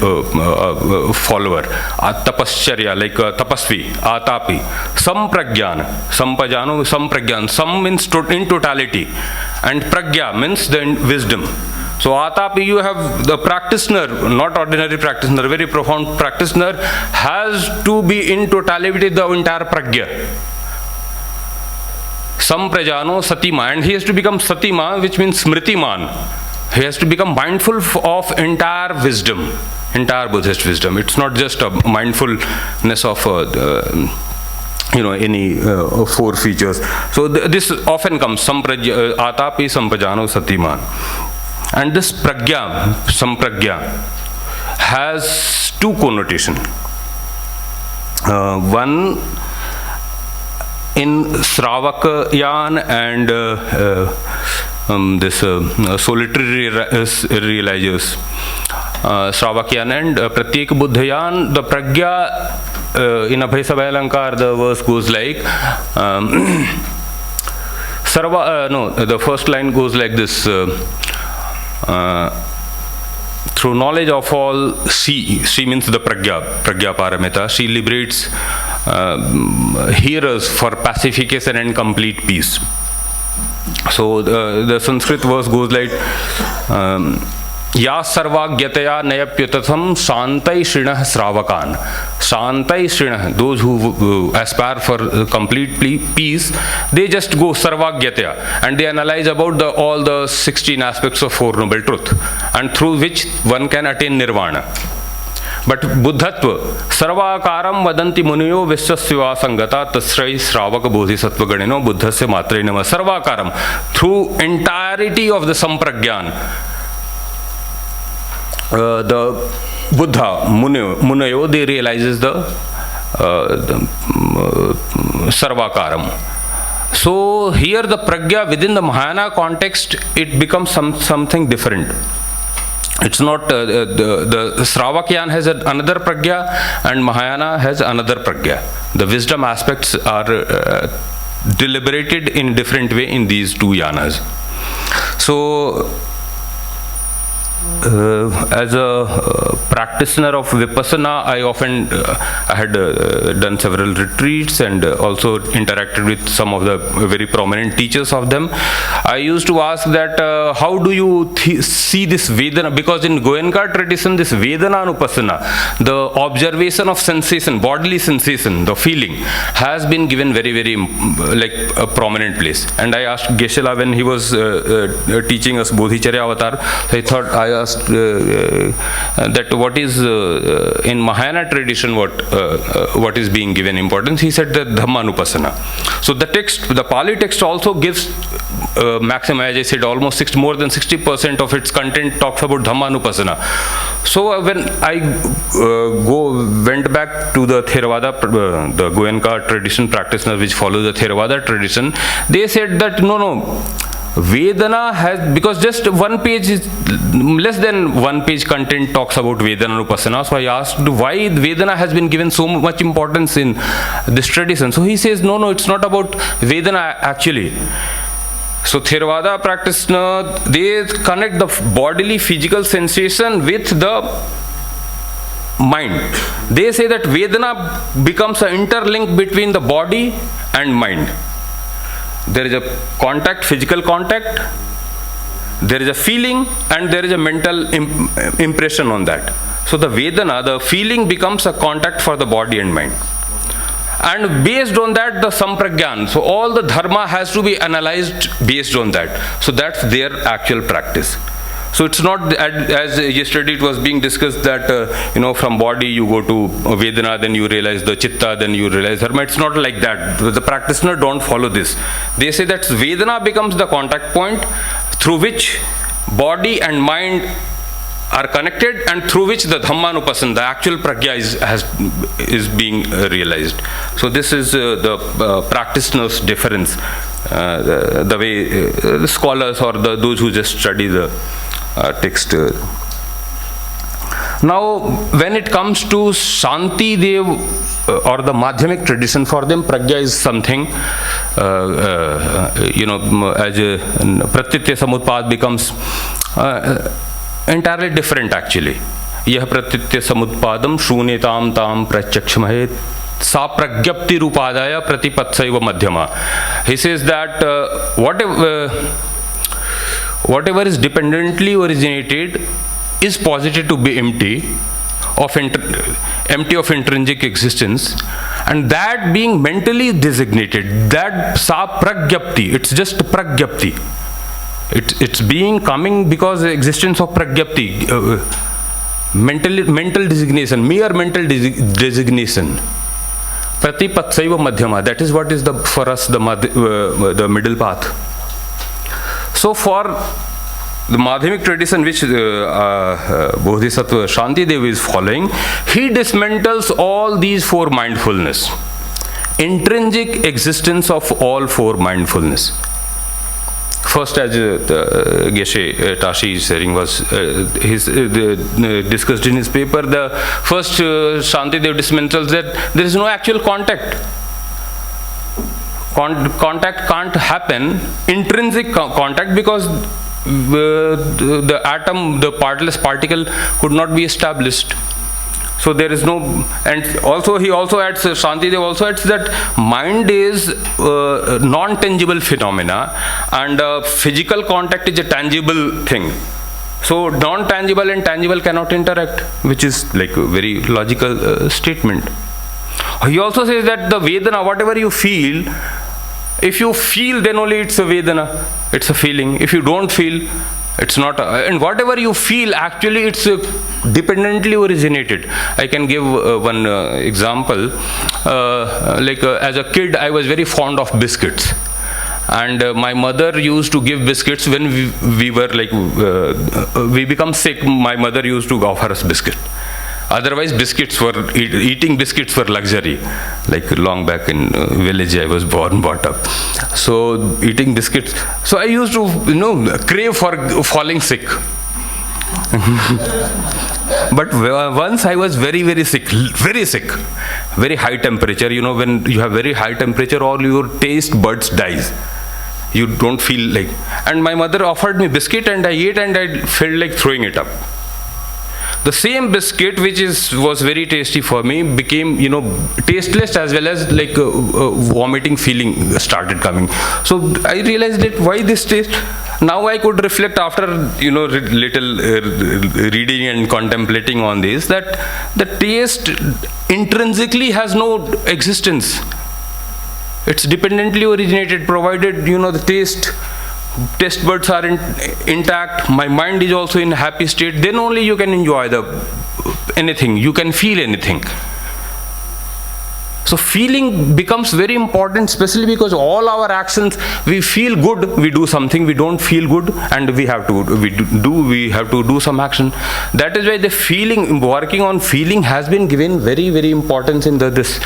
follower. Tapascharya, like tapasvi. Atapi. Sampragyan. Sampajano, sampragyan. Sam means in totality. And pragya means the wisdom. So Atapi, you have the practitioner, not ordinary practitioner, very profound practitioner, has to be in totality the entire pragya. Samprajano Satima, and he has to become Satima, which means Smritiman. He has to become mindful of entire wisdom, entire Buddhist wisdom. It's not just a mindfulness of any four features. So this often comes, Atapi Sampajano Satiman. And this pragya, sampragya, has two connotations. One in Sravakayan and this solitary realizers. Sravakayan and Pratyek Buddhayan, the pragya in Abhay Sabhay Alankar, the verse goes like the first line goes like this. Through knowledge of all, she means the pragya paramita, she liberates hearers for pacification and complete peace. So the Sanskrit verse goes like Ya sarvagyataya nayapyutatham shantai srinah sravakan. Shantai srinah, those who aspire for complete peace, they just go sarvagyataya and they analyze about all the 16 aspects of Four Noble Truth, and through which one can attain nirvana. But Buddhatva, sarvakaram vadanti muniyo vishwasya sangata tasrai sravaka bodhisattva ganino buddhasya matre nama. Sarvakaram, through entirety of the sampragyan, the Buddha, Munayo, they realizes the Sarvakaram. So here the pragya within the Mahayana context, it becomes something different. It's not, the Sravakayan has another pragya and Mahayana has another pragya. The wisdom aspects are deliberated in a different way in these two yanas. So as a practitioner of Vipassana, I had done several retreats and also interacted with some of the very prominent teachers of them. I used to ask that how do you see this Vedana, because in Goenka tradition this Vedana Upassana, the observation of sensation, bodily sensation, the feeling, has been given very, very like a prominent place. And I asked Geshe-la when he was teaching us Bodhicharya Avatar, I asked that what is in Mahayana tradition, what is being given importance. He said that Dhammanupassana. So the text, the Pali text also gives maximum, as I said, almost more than 60% of its content talks about Dhammanupassana. So when I went back to the Theravada, the Goenka tradition practitioners which follow the Theravada tradition, they said that no, Vedana has, because just one page is, less than one page content talks about Vedana Upassana. So I asked why Vedana has been given so much importance in this tradition. So he says, no, it's not about Vedana actually. So Theravada practitioner, they connect the bodily physical sensation with the mind. They say that Vedana becomes an interlink between the body and mind. There is a contact, physical contact, there is a feeling, and there is a mental impression on that. So the Vedana, the feeling becomes a contact for the body and mind. And based on that, the Sampragyan, so all the dharma has to be analyzed based on that. So that's their actual practice. So it's not, as yesterday it was being discussed, that from body you go to Vedana, then you realize the Chitta, then you realize Dharma. It's not like that. The practitioner don't follow this. They say that Vedana becomes the contact point through which body and mind are connected, and through which the Dhammanupassana, the actual pragya is being realized. So this is the practitioner's difference, the way the scholars or those who just study the text. Now, when it comes to Shanti Dev or the Madhyamik tradition, for them pragya is something, as Pratyatya Samutpad becomes entirely different actually. Yah pratyatya samutpadam shunyatam tam pratyakshamahet sa pragyapti rupadaya pratipatsaiva madhyama. He says that whatever is dependently originated is posited to be empty of intrinsic existence, and that being mentally designated, that sa pragyapti, it's just pragyapti. It's being coming because the existence of pragyapti, mental designation, mere mental designation. Pratipatsaiva madhyama, that is what is for us the middle path. So for the Madhyamik tradition which Bodhisattva Shantidev is following, he dismantles all these four mindfulness, intrinsic existence of all four mindfulness. First, as Geshe Tashi is saying, was discussed in his paper, the first Shantidev dismantles that there is no actual contact. Contact can't happen, intrinsic contact, because the atom, the partless particle could not be established. So there is no, and also he also adds, Shantidev also adds that mind is non-tangible phenomena, and physical contact is a tangible thing. So non-tangible and tangible cannot interact, which is like a very logical statement. He also says that the Vedana, whatever you feel, if you feel, then only it's a Vedana, it's a feeling. If you don't feel, it's not, and whatever you feel, actually it's dependently originated. I can give one example. As a kid, I was very fond of biscuits. And my mother used to give biscuits when we were we become sick. My mother used to offer us biscuit. Otherwise, eating biscuits were luxury. Like long back in village, I was brought up. So eating biscuits. So I used to, crave for falling sick. But once I was very, very sick, very high temperature. When you have very high temperature, all your taste buds dies. You don't feel like. And my mother offered me biscuit, and I ate, and I felt like throwing it up. The same biscuit, which was very tasty for me, became tasteless, as well as vomiting feeling started coming. So I realized that why this taste. Now I could reflect after little reading and contemplating on this, that the taste intrinsically has no existence. It's dependently originated, provided the taste buds are intact, my mind is also in a happy state, then only you can enjoy anything, you can feel anything. So feeling becomes very important, especially because all our actions, we feel good, we do something, we don't feel good, and we have to do some action. That is why the feeling, working on feeling has been given very, very importance in this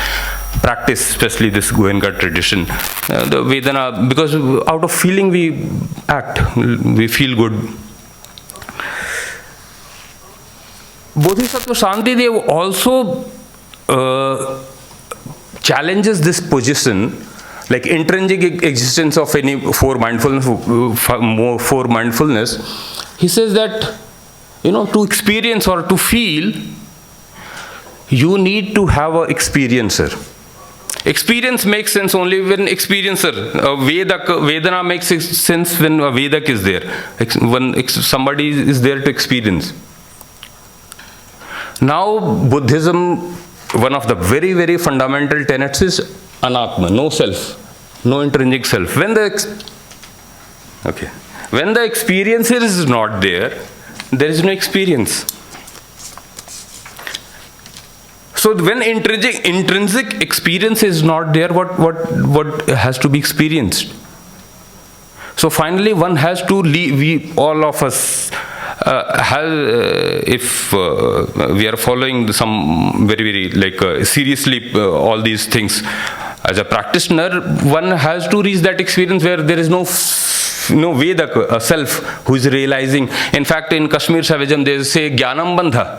practice, especially this Goenka tradition. The Vedana, because out of feeling we act, we feel good. Bodhisattva Shantidev also challenges this position, like intrinsic existence of any four mindfulness. He says that, to experience or to feel, you need to have an experiencer. Experience makes sense only when experiencer, Vedana makes sense when a Vedak is there, when somebody is there to experience. Now, Buddhism, one of the very, very fundamental tenets is anatma, no self, no intrinsic self. When the experience is not there is no experience. So when intrinsic experience is not there, what has to be experienced? So finally, one has to leave. All of us, if we are following some very seriously all these things, as a practitioner, one has to reach that experience where there is no Veda, a self who is realizing. In fact, in Kashmir Savagism, they say Jnanam Bandha.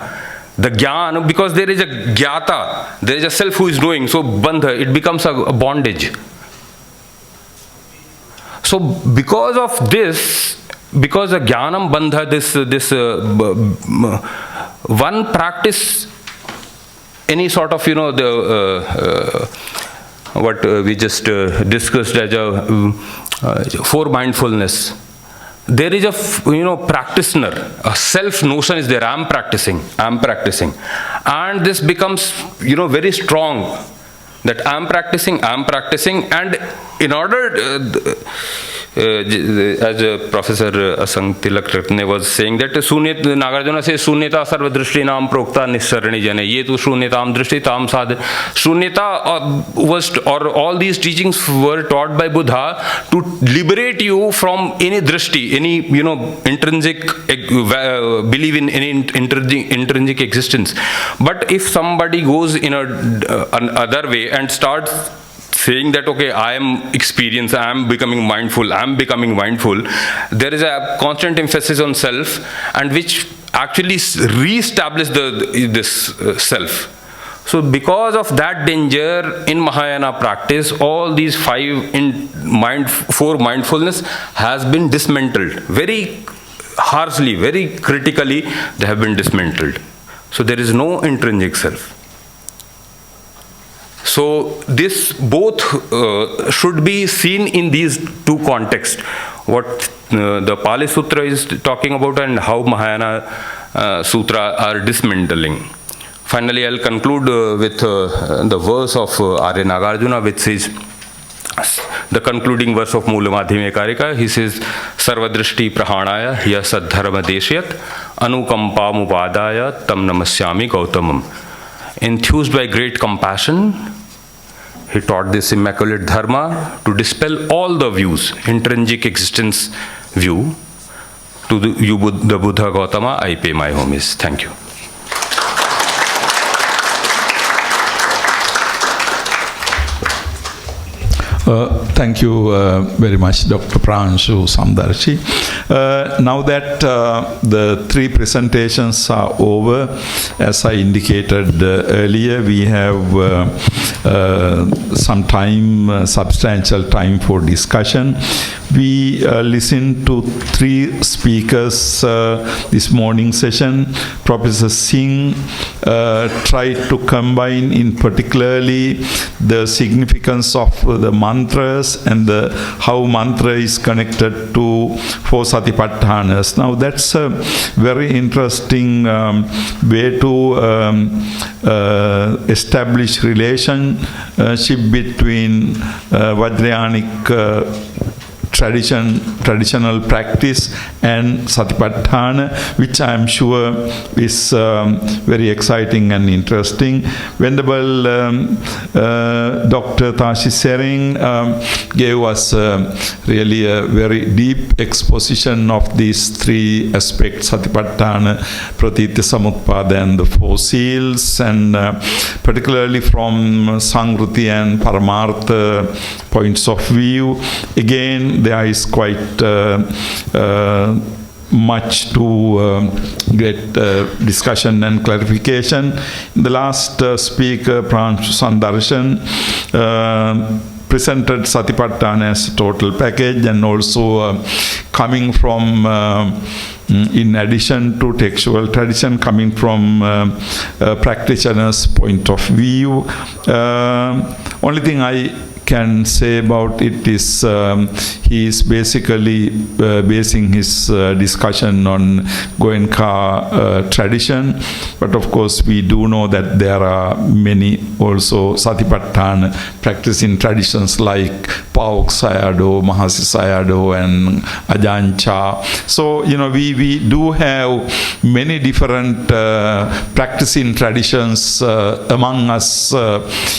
The Jnana, because there is a Jnata, there is a self who is knowing, so Bandha, it becomes a bondage. So because of this, because the Jnanam Bandha, this one practice, any sort of, what we just discussed as a for mindfulness, there is a practitioner, a self notion is there. I'm practicing, and this becomes very strong, that I'm practicing, and in order as Professor Asang Tilak Ratne was saying, that Nagarjuna says Sunyata sarvadrishti nam prokta nisarani jane ye tu shunyatam drishti tam sadh. Shunyata was, or all these teachings were taught by Buddha to liberate you from any drishti, any intrinsic belief in any intrinsic existence. But if somebody goes in another way and starts saying that, okay, I am experience, I am becoming mindful, there is a constant emphasis on self, and which actually re-establish this self. So because of that danger in Mahayana practice, all these four mindfulness has been dismantled. Very harshly, very critically, they have been dismantled. So there is no intrinsic self. So this both should be seen in these two contexts. What the Pali Sutra is talking about and how Mahayana Sutra are dismantling. Finally, I'll conclude with the verse of Arya Nagarjuna, which says, the concluding verse of Mula Madhyame Karika. He says, Sarvadrishti prahanaya ya saddharma deshyat anukampa mupadaya tam namasyami gautamam. Enthused by great compassion, he taught this immaculate dharma to dispel all the views, intrinsic existence view. To the Buddha Gautama, I pay my homage. Thank you. Thank you very much, Dr. Pranshu Samdarshi. Now that the three presentations are over, as I indicated earlier, we have some time, substantial time for discussion. We listened to three speakers this morning session. Professor Singh tried to combine in particularly the significance of the mantras and how mantra is connected to four Satipatthanas. Now that's a very interesting way to establish relationship between Vajrayanic traditional practice and Satipatthana, which I am sure is very exciting and interesting. Venerable Dr. Tashi Sering gave us really a very deep exposition of these three aspects, Satipatthana, Pratitya Samutpada, and the four seals, and particularly from Sanghruti and Paramartha points of view. Again, there is quite much to get discussion and clarification. The last speaker, Pranshu Sandarshan, presented Satipatthana as a total package, and also coming from, in addition to textual tradition, coming from a practitioner's point of view. Only thing I can say about it is he is basically basing his discussion on Goenka tradition. But of course, we do know that there are many also Satipatthana practicing traditions like Pauk Sayadaw, Mahasi Sayadaw, and Ajahn Chah. So, we do have many different practicing traditions among us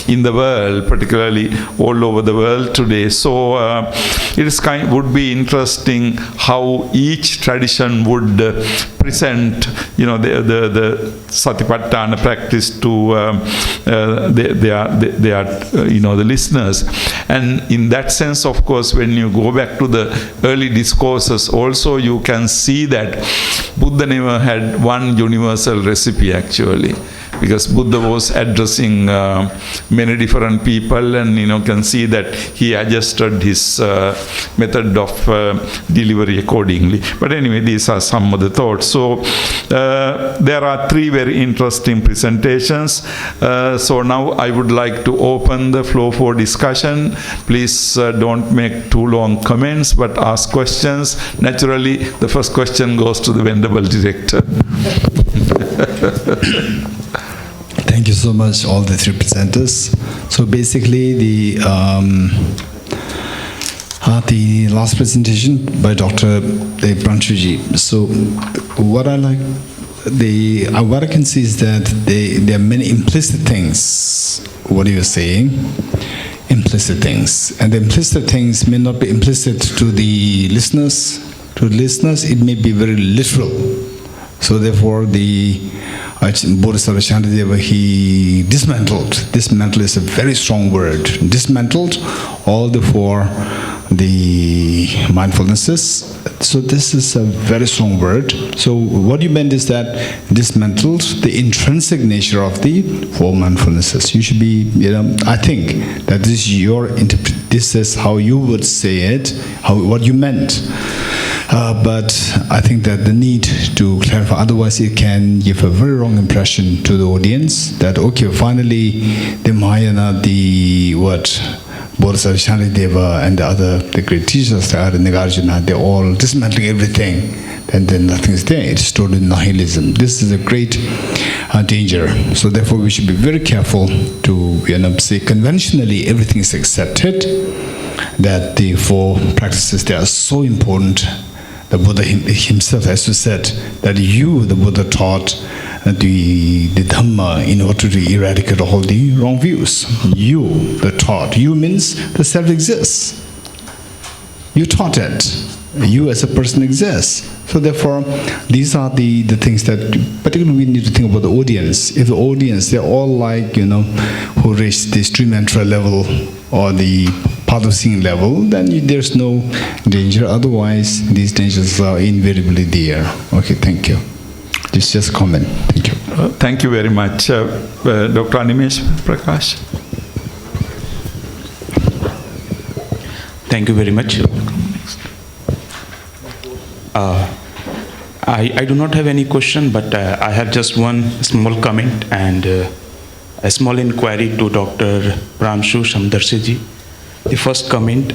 in the world, particularly all over the world today. So it would be interesting how each tradition would present, the Satipatthana practice to the listeners. And in that sense, of course, when you go back to the early discourses, also you can see that Buddha never had one universal recipe actually, because Buddha was addressing many different people, and can see that he adjusted his method of delivery accordingly. But anyway, these are some of the thoughts. So there are three very interesting presentations. So now I would like to open the floor for discussion. Please don't make too long comments, but ask questions. Naturally, the first question goes to the Venerable Director. Thank you so much, all the three presenters. So basically, the last presentation by Dr. Pranchuji. So what I like, what I can see is that there are many implicit things. What you are saying, implicit things, and the implicit things may not be implicit to the listeners. To the listeners, it may be very literal. So therefore, the Bodhisattva Shantideva, he dismantled. Dismantle is a very strong word. Dismantled all the four the mindfulnesses. So this is a very strong word. So what you meant is that dismantled the intrinsic nature of the four mindfulnesses. You should be, I think that this is your this is how you would say it, what you meant. But I think that the need to clarify, otherwise it can give a very wrong impression to the audience that, okay, finally the Mahayana, Bodhisattva Shantideva and the great teachers, Nagarjuna, they're all dismantling everything, and then nothing is there. It's total nihilism. This is a great danger. So therefore we should be very careful to say conventionally everything is accepted, that the four practices, they are so important. The Buddha himself, as you said, that the Buddha taught the Dhamma in order to eradicate all the wrong views. The taught. You means the self exists. You taught it. You as a person exists. So therefore, these are the things that particularly we need to think about the audience. If the audience, they're all like, who reach the stream mantra level or the path of seeing level, then there's no danger. Otherwise, these dangers are invariably there. Okay, thank you. This is just a comment. Thank you. Thank you very much. Dr. Animesh Prakash. Thank you very much. I do not have any question, but I have just one small comment and a small inquiry to Dr. Ramshu Shamdarshiji. The first comment,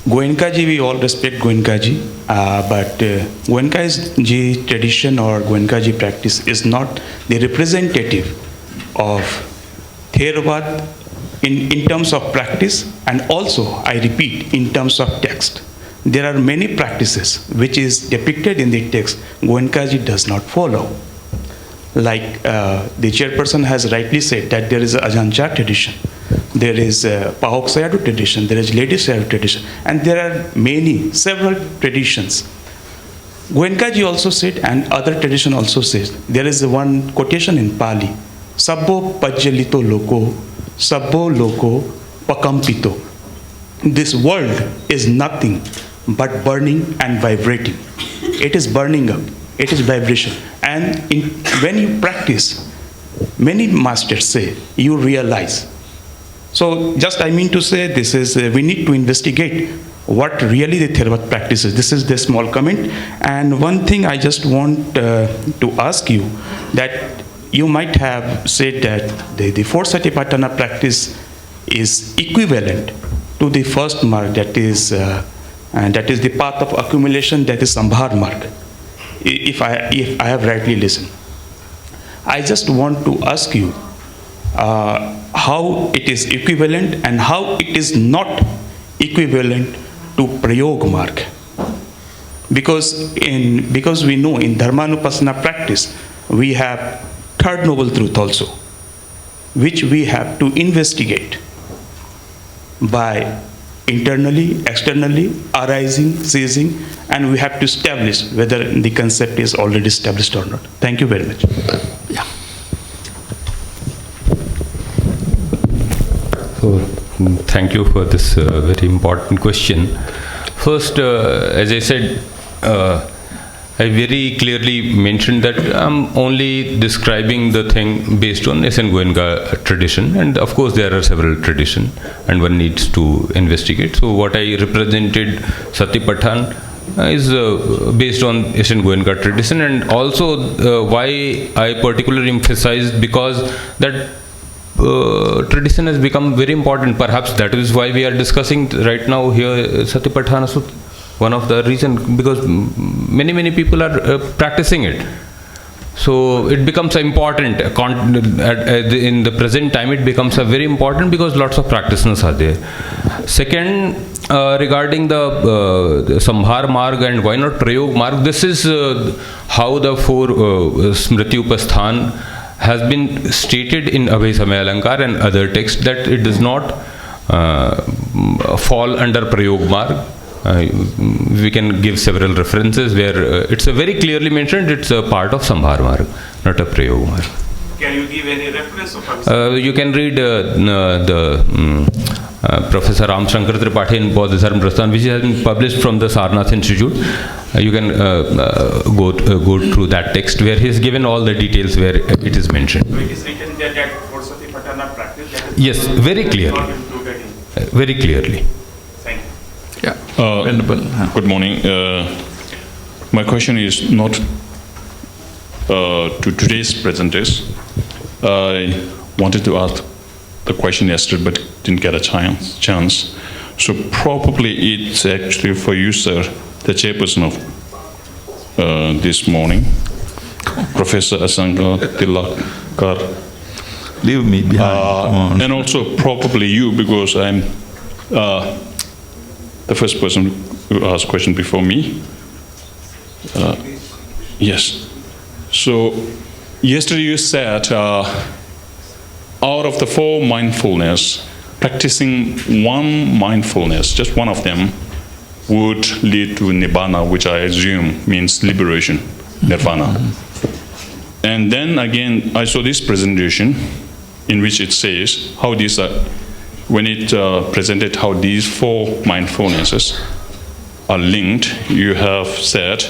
Goenka ji, we all respect Goenka ji, but Goenka ji tradition or Goenka ji practice is not the representative of Theravada in terms of practice, and also, I repeat, in terms of text. There are many practices which is depicted in the text Goenka ji does not follow. Like the chairperson has rightly said that there is a Ajahn Chah tradition, there is a Pauk Sayadaw tradition, there is Lady Sayadaw tradition, and there are several traditions. Goenka ji also said, and other tradition also says, there is one quotation in Pali, Sabbo pajjalito loko, sabbo loko pakampito. This world is nothing but burning and vibrating. It is burning up, it is vibration. And when you practice, many masters say, you realize. So just I mean to say, this is, we need to investigate what really the Theravada practice is. This is the small comment. And one thing I just want to ask you, that you might have said that the four Satipatthana practice is equivalent to to the first mark, that is the path of accumulation, that is Sambhar mark. If I have rightly listened, I just want to ask you how it is equivalent and how it is not equivalent to Prayog mark. Because we know in Dharmanupasana practice we have third noble truth also, which we have to investigate by internally, externally, arising, ceasing, and we have to establish whether the concept is already established or not. Thank you very much. Yeah. So, thank you for this very important question. First, as I said, I very clearly mentioned that I'm only describing the thing based on SN Goenka tradition, and of course there are several traditions and one needs to investigate. So what I represented Satipatthana is based on SN Goenka tradition, and also why I particularly emphasized, because that tradition has become very important. Perhaps that is why we are discussing right now here Satipatthana Sutta. One of the reasons, because many people are practicing it. So it becomes important in the present time. It becomes a very important because lots of practitioners are there. Second, regarding the Sambhar Marg and why not Prayog Marg, this is how the four Smriti Upasthan has been stated in Abhay Samaya Alankar and other texts, that it does not fall under Prayog Marg. We can give several references where it's a very clearly mentioned it's a part of Sambhar Marg, not a Prayog Marg. Can you give any reference of you can read Professor Ram Shankar Tripathi in Bodh Dharma Prasthan, which has been published from the Sarnath Institute. You can go through that text where he has given all the details where it is mentioned. So it is written there that for Satipatthana practice, that is yes, very clearly. not included in. Very clearly. Thank you. Yeah. Good morning. My question is not to today's presenters. I wanted to ask the question yesterday, but didn't get a chance. So probably it's actually for you, sir, the chairperson of this morning, Professor Asanga Tilakar. Leave me behind. And also probably you, because I'm the first person who asked question before me. Yes. So yesterday you said out of the four mindfulness, practicing one mindfulness, just one of them, would lead to Nibbana, which I assume means liberation, Nirvana. And then again, I saw this presentation in which it says how these are, when it presented how these four mindfulnesses are linked, you have said,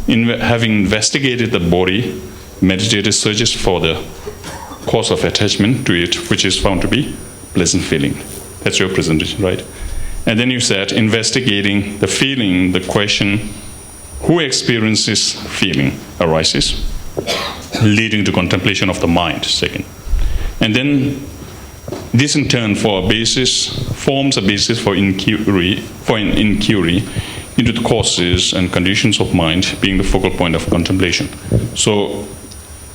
having investigated the body, meditator searches for the cause of attachment to it, which is found to be pleasant feeling. That's your presentation, right? And then you said, investigating the feeling, the question, who experiences feeling arises, leading to contemplation of the mind, second. And then this in turn forms a basis for inquiry into the causes and conditions of mind being the focal point of contemplation. So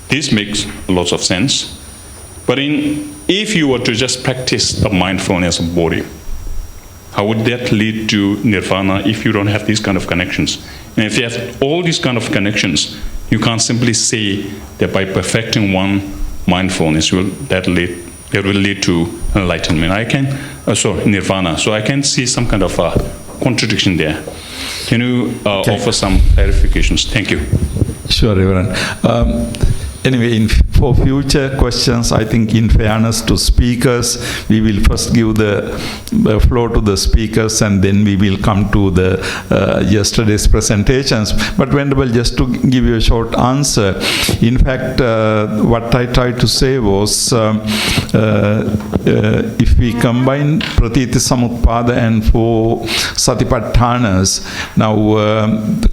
this makes lots of sense. But if you were to just practice the mindfulness of body, how would that lead to nirvana if you don't have these kind of connections? And if you have all these kind of connections, you can't simply say that by perfecting one mindfulness, that will lead to enlightenment. Nirvana. So I can see some kind of a contradiction there. Can you offer some clarifications? Thank you. Sure, Reverend. Anyway, for future questions, I think in fairness to speakers, we will first give the floor to the speakers and then we will come to the yesterday's presentations. But Venerable, just to give you a short answer, in fact, what I tried to say was, if we combine Pratiti Samutpada and four Satipatthanas, now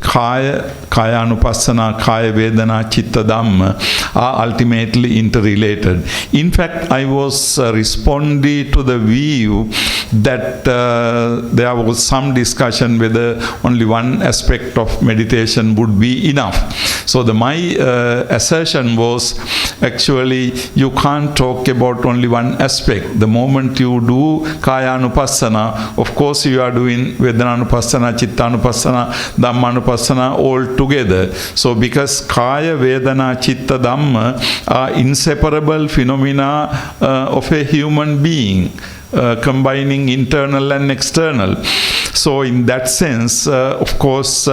Kaya Anupassana, Kaya Vedana, Chitta Dhamma, are ultimately interrelated. In fact, I was responding to the view that there was some discussion whether only one aspect of meditation would be enough. So my assertion was actually you can't talk about only one aspect. The moment you do Kaya-anupassana, of course you are doing Vedana-anupassana, Chitta-anupassana, Dhamma-anupassana all together. So because Kaya, Vedana, Chitta, Dhamma are inseparable phenomena of a human being, combining internal and external. So in that sense, of course,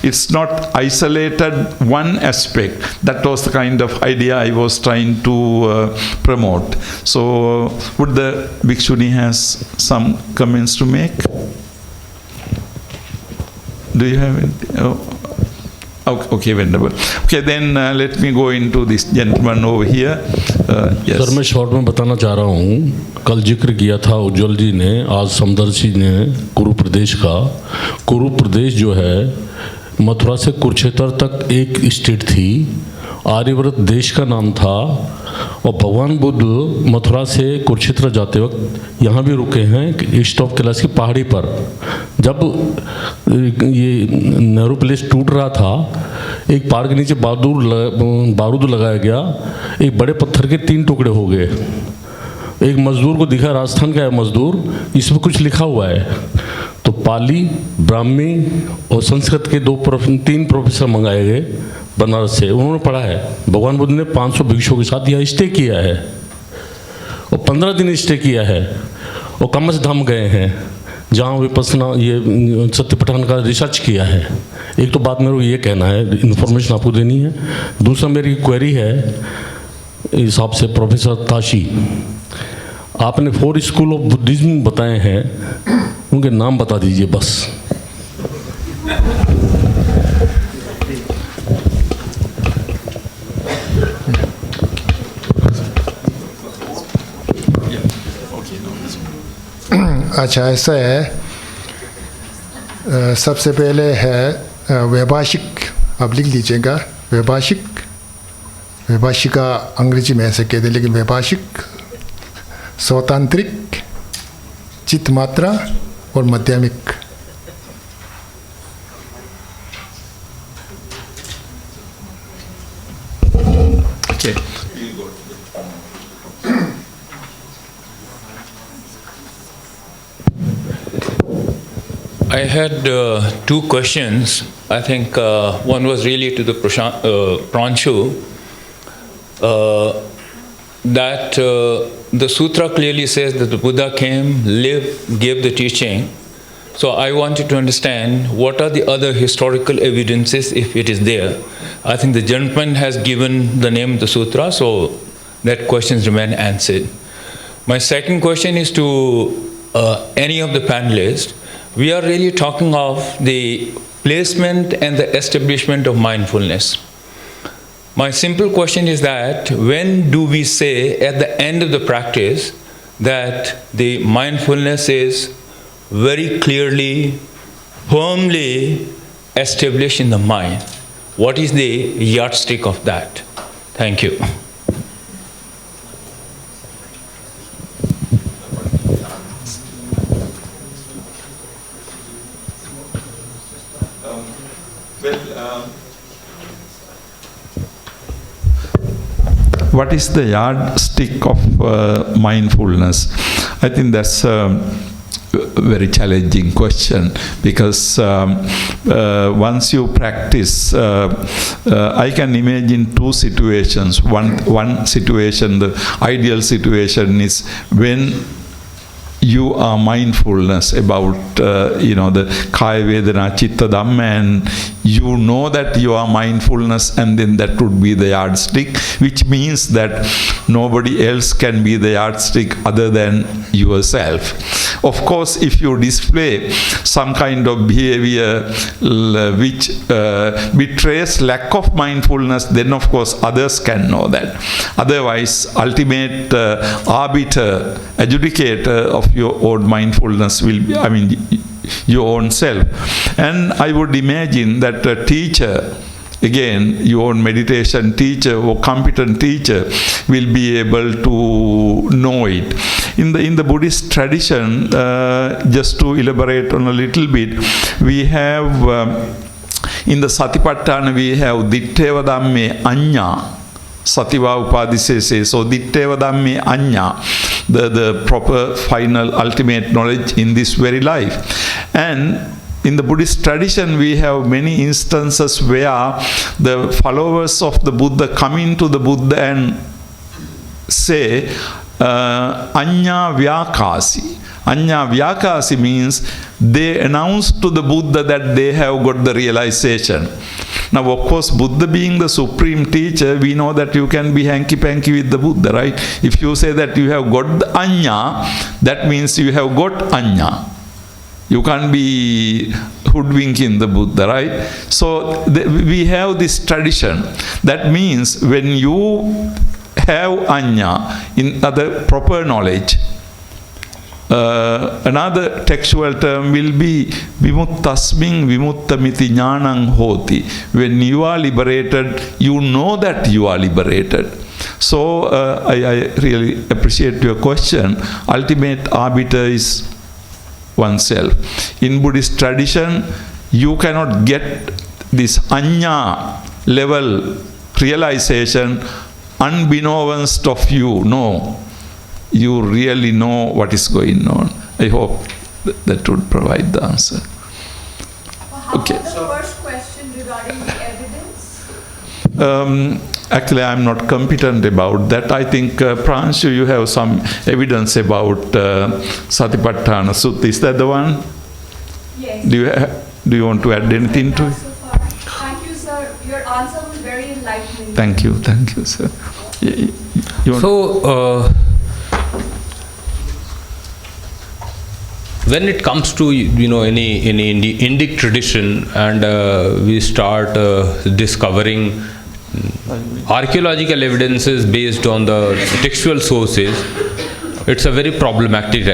it's not isolated one aspect. That was the kind of idea I was trying to promote. So would the Bhikshuni has some comments to make? Do you have anything? Oh. Okay, Venerable. Okay, then let me go into this gentleman over here. Yes. Sir मैं short में बताना चाह रहा हूँ, कल जिक्र किया था उज्ज्वल जी ने, आज समदर्शी ने कुरु प्रदेश का। कुरु प्रदेश जो है मथुरा से कुरुक्षेत्र तक एक स्टेट थी, आर्यव्रत देश का नाम था, और भगवान बुद्ध मथुरा से कुरुक्षेत्र जाते वक्त यहाँ भी रुके हैं ईस्ट ऑफ कैलाश की पहाड़ी पर। जब ये नेहरू प्लेस टूट रहा था, एक पहाड़ के नीचे बारूद लगाया गया, एक बड़े पत्थर के 3 टुकड़े हो गए। एक मजदूर को दिखा, राजस्थान का है मजदूर, इसमें कुछ लिखा हुआ है। तो पाली, ब्राह्मी और संस्कृत के 3 प्रोफेसर मंगाए गए बनारस से, उन्होंने पढ़ा है। भगवान बुद्ध ने 500 भिक्षुओं के साथ यहाँ स्टे किया है और 15 दिन स्टे किया है, और कमस धाम गए हैं जहाँ विपස්සना ये सत्यपठान का रिसर्च किया है। एक तो बात मेरे को ये कहना है, इन्फॉर्मेशन आपको देनी है। दूसरा मेरी क्वेरी है हिसाब से प्रोफेसर ताशी, आपने 4 स्कूल ऑफ बुद्धिज्म बताए हैं, उनके नाम बता दीजिए बस। अच्छा, ऐसा है, सबसे पहले है वैभाषिक, आप लिख लीजिएगा वैभाषिक। वैभाषिका अंग्रेजी में ऐसे कहते, लेकिन वैभाषिक, स्वतांत्रिक, चित्त मात्रा और माध्यमिक। I had 2 questions. I think one was really to the Pranshu, that the sutra clearly says that the Buddha came, lived, gave the teaching. So I wanted to understand what are the other historical evidences if it is there. I think the gentleman has given the name of the sutra, so that questions remain answered. My second question is to any of the panelists. We are really talking of the placement and the establishment of mindfulness. My simple question is that when do we say at the end of the practice that the mindfulness is very clearly, firmly established in the mind? What is the yardstick of that? Thank you. What is the yardstick of mindfulness? I think that's a very challenging question, because once you practice, I can imagine 2 situations. One situation, the ideal situation is when you are mindfulness about the Kaya, Vedana, Chitta, Dhamma, and you know that you are mindfulness, and then that would be the yardstick, which means that nobody else can be the yardstick other than yourself. Of course, if you display some kind of behavior which betrays lack of mindfulness, then of course others can know that. Otherwise, ultimate arbiter, adjudicator of your own mindfulness will be, your own self. And I would imagine that a teacher again, your meditation teacher or competent teacher will be able to know it. In the Buddhist tradition, just to elaborate on a little bit, we have in the Satipatthana we have Ditteva Dhamme Anya. Sativa Upadise says, so Ditteva Dhamme Anya, the proper final ultimate knowledge in this very life. And in the Buddhist tradition, we have many instances where the followers of the Buddha come into the Buddha and say, Anya Vyakasi. Anya Vyakasi means they announce to the Buddha that they have got the realization. Now, of course, Buddha being the supreme teacher, we know that you can be hanky-panky with the Buddha, right? If you say that you have got the Anya, that means you have got Anya. You can't be hoodwinking the Buddha, right? So we have this tradition. That means when you have Anya in other proper knowledge, another textual term will be vimuttasming vimuttamiti jnanam hoti. When you are liberated, you know that you are liberated. So I really appreciate your question. Ultimate arbiter is oneself. In Buddhist tradition, you cannot get this Anya level realization unbeknownst of you. No. You really know what is going on. I hope that would provide the answer. Okay. The first question regarding the evidence? Actually, I am not competent about that. I think, Pranshu, you have some evidence about Satipaṭṭhāna Sutta. Is that the one? Yes. Do you want to add anything to it? So far. Thank you, sir. Your answer was very enlightening. Thank you, sir. When it comes to any Indic tradition, and we start discovering archaeological evidences based on the textual sources, it's a very problematic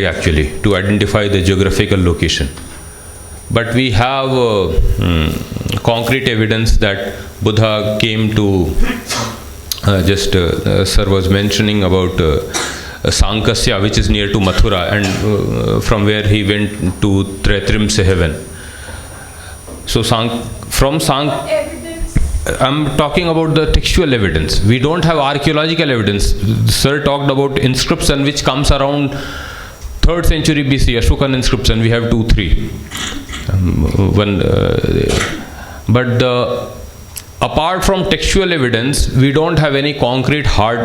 actually to identify the geographical location. But we have concrete evidence that Buddha came to, sir was mentioning about Sankasya, which is near to Mathura, and from where he went to Tretrimse heaven. So I'm talking about the textual evidence. We don't have archaeological evidence. Sir talked about inscription which comes around 3rd century BC, Ashokan inscription. We have 2-3. Apart from textual evidence, we don't have any concrete hard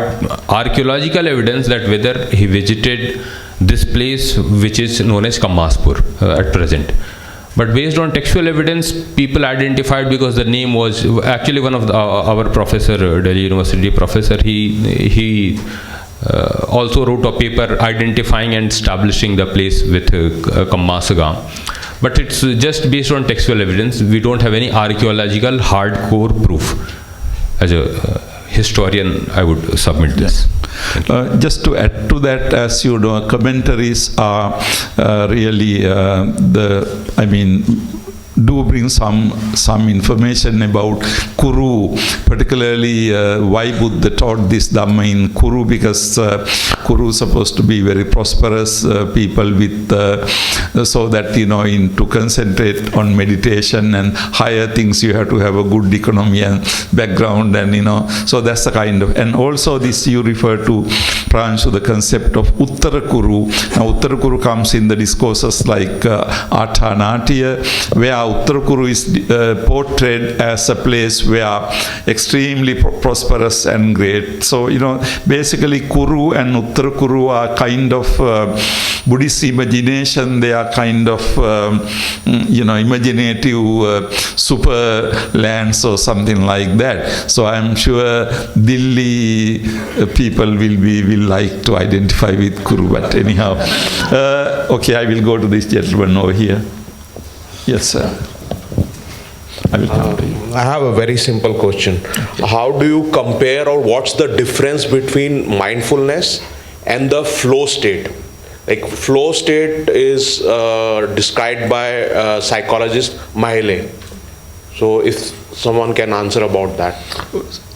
archaeological evidence that whether he visited this place which is known as Kammaspur at present. But based on textual evidence, people identified, because the name was actually one of our professor, Delhi University professor, he also wrote a paper identifying and establishing the place with Kammasagam. But it's just based on textual evidence. We don't have any archaeological hardcore proof. As a historian, I would submit this. Just to add to that, as you know, commentaries are really do bring some information about Kuru, particularly why Buddha taught this Dhamma in Kuru, because Kuru is supposed to be very prosperous people with, so that, to concentrate on meditation and higher things, you have to have a good economy and background, and so that's the kind of, and also this you refer to, Pranshu, the concept of Uttara Kuru. Now Uttara Kuru comes in the discourses like Artha Natya, where Uttara Kuru is portrayed as a place where extremely prosperous and great. So, basically Kuru and Uttara Kuru are kind of Buddhist imagination. They are kind of, imaginative super lands or something like that. So I'm sure Delhi people will like to identify with Kuru. But anyhow, okay, I will go to this gentleman over here. Yes, sir. I will come to you. I have a very simple question. How do you compare, or what's the difference between mindfulness and the flow state? Like, flow state is described by psychologist Mahile. So if someone can answer about that.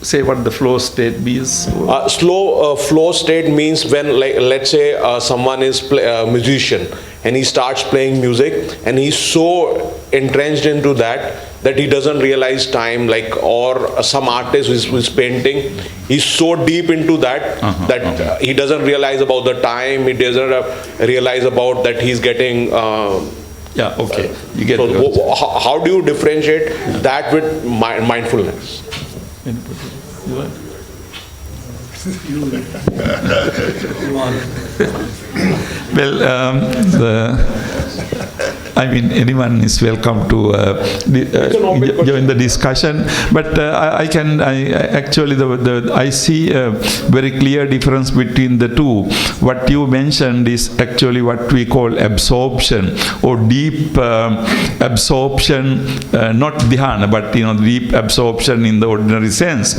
Say what the flow state means. Flow state means when, like, let's say someone is a musician and he starts playing music and he's so entrenched into that he doesn't realize time, like, or some artist who's painting, he's so deep into that he doesn't realize about the time, he doesn't realize about that he's getting yeah, okay. You get so how do you differentiate that with mindfulness? Well, I mean, anyone is welcome to join the discussion, but I see a very clear difference between the two. What you mentioned is actually what we call absorption or deep absorption, not dhyana, but deep absorption in the ordinary sense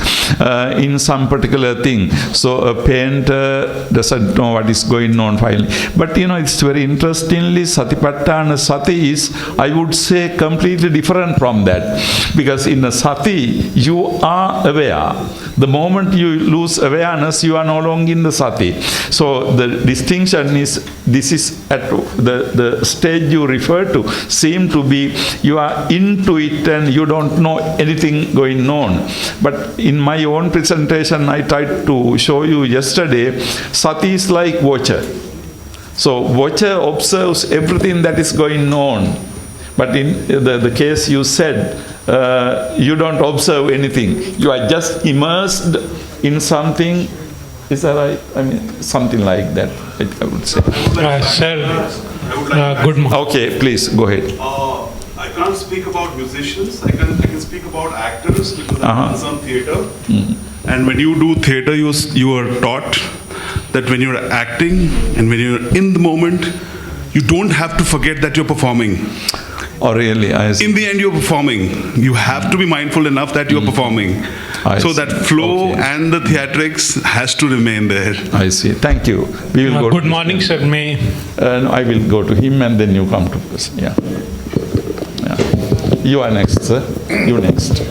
in some particular thing. So a painter doesn't know what is going on finally. But it's very interestingly, Satipatthana Sati is, I would say, completely different from that. Because in a Sati, you are aware. The moment you lose awareness, you are no longer in the Sati. So the distinction is, this is at the stage you refer to, seem to be, you are into it and you don't know anything going on. But in my own presentation, I tried to show you yesterday, Sati is like watcher. So watcher observes everything that is going on. But in the case you said, you don't observe anything. You are just immersed in something. Is that right? I mean, something like that, I would say. Sir, good morning. Okay, please, go ahead. I can't speak about musicians. I can speak about actors because I've done some theatre. And when you do theatre, you are taught that when you're acting and when you're in the moment, you don't have to forget that you're performing. Oh, really? In the end, you're performing. You have to be mindful enough that you're performing. So that flow and the theatrics has to remain there. I see. Thank you. We will go. Good morning, sir. I will go to him and then you come to us. Yeah. You are next, sir. You next.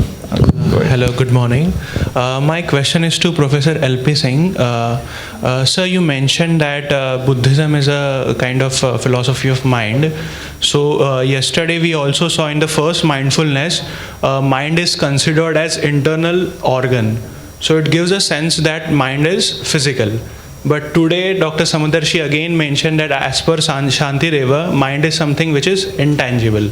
Hello, good morning. My question is to Professor L.P. Singh. Sir, you mentioned that Buddhism is a kind of philosophy of mind. So yesterday we also saw in the first mindfulness, mind is considered as internal organ. So it gives a sense that mind is physical. But today Dr. Samudarshi again mentioned that as per Shanti Reva, mind is something which is intangible.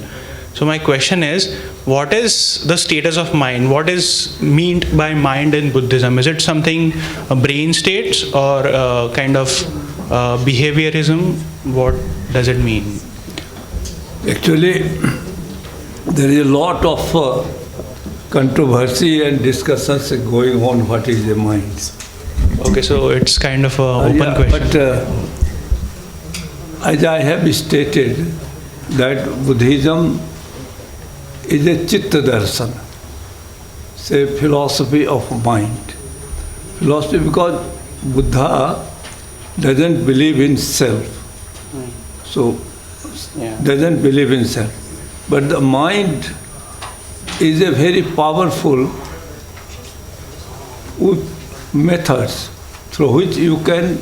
So my question is, what is the status of mind? What is meant by mind in Buddhism? Is it something brain states or kind of behaviorism? What does it mean? Actually, there is a lot of controversy and discussions going on what is the mind. Okay, so it's kind of an open question. But as I have stated, that Buddhism is a Chitta Darsana, it's a philosophy of mind. Philosophy because Buddha doesn't believe in self. So, doesn't believe in self. But the mind is a very powerful methods through which you can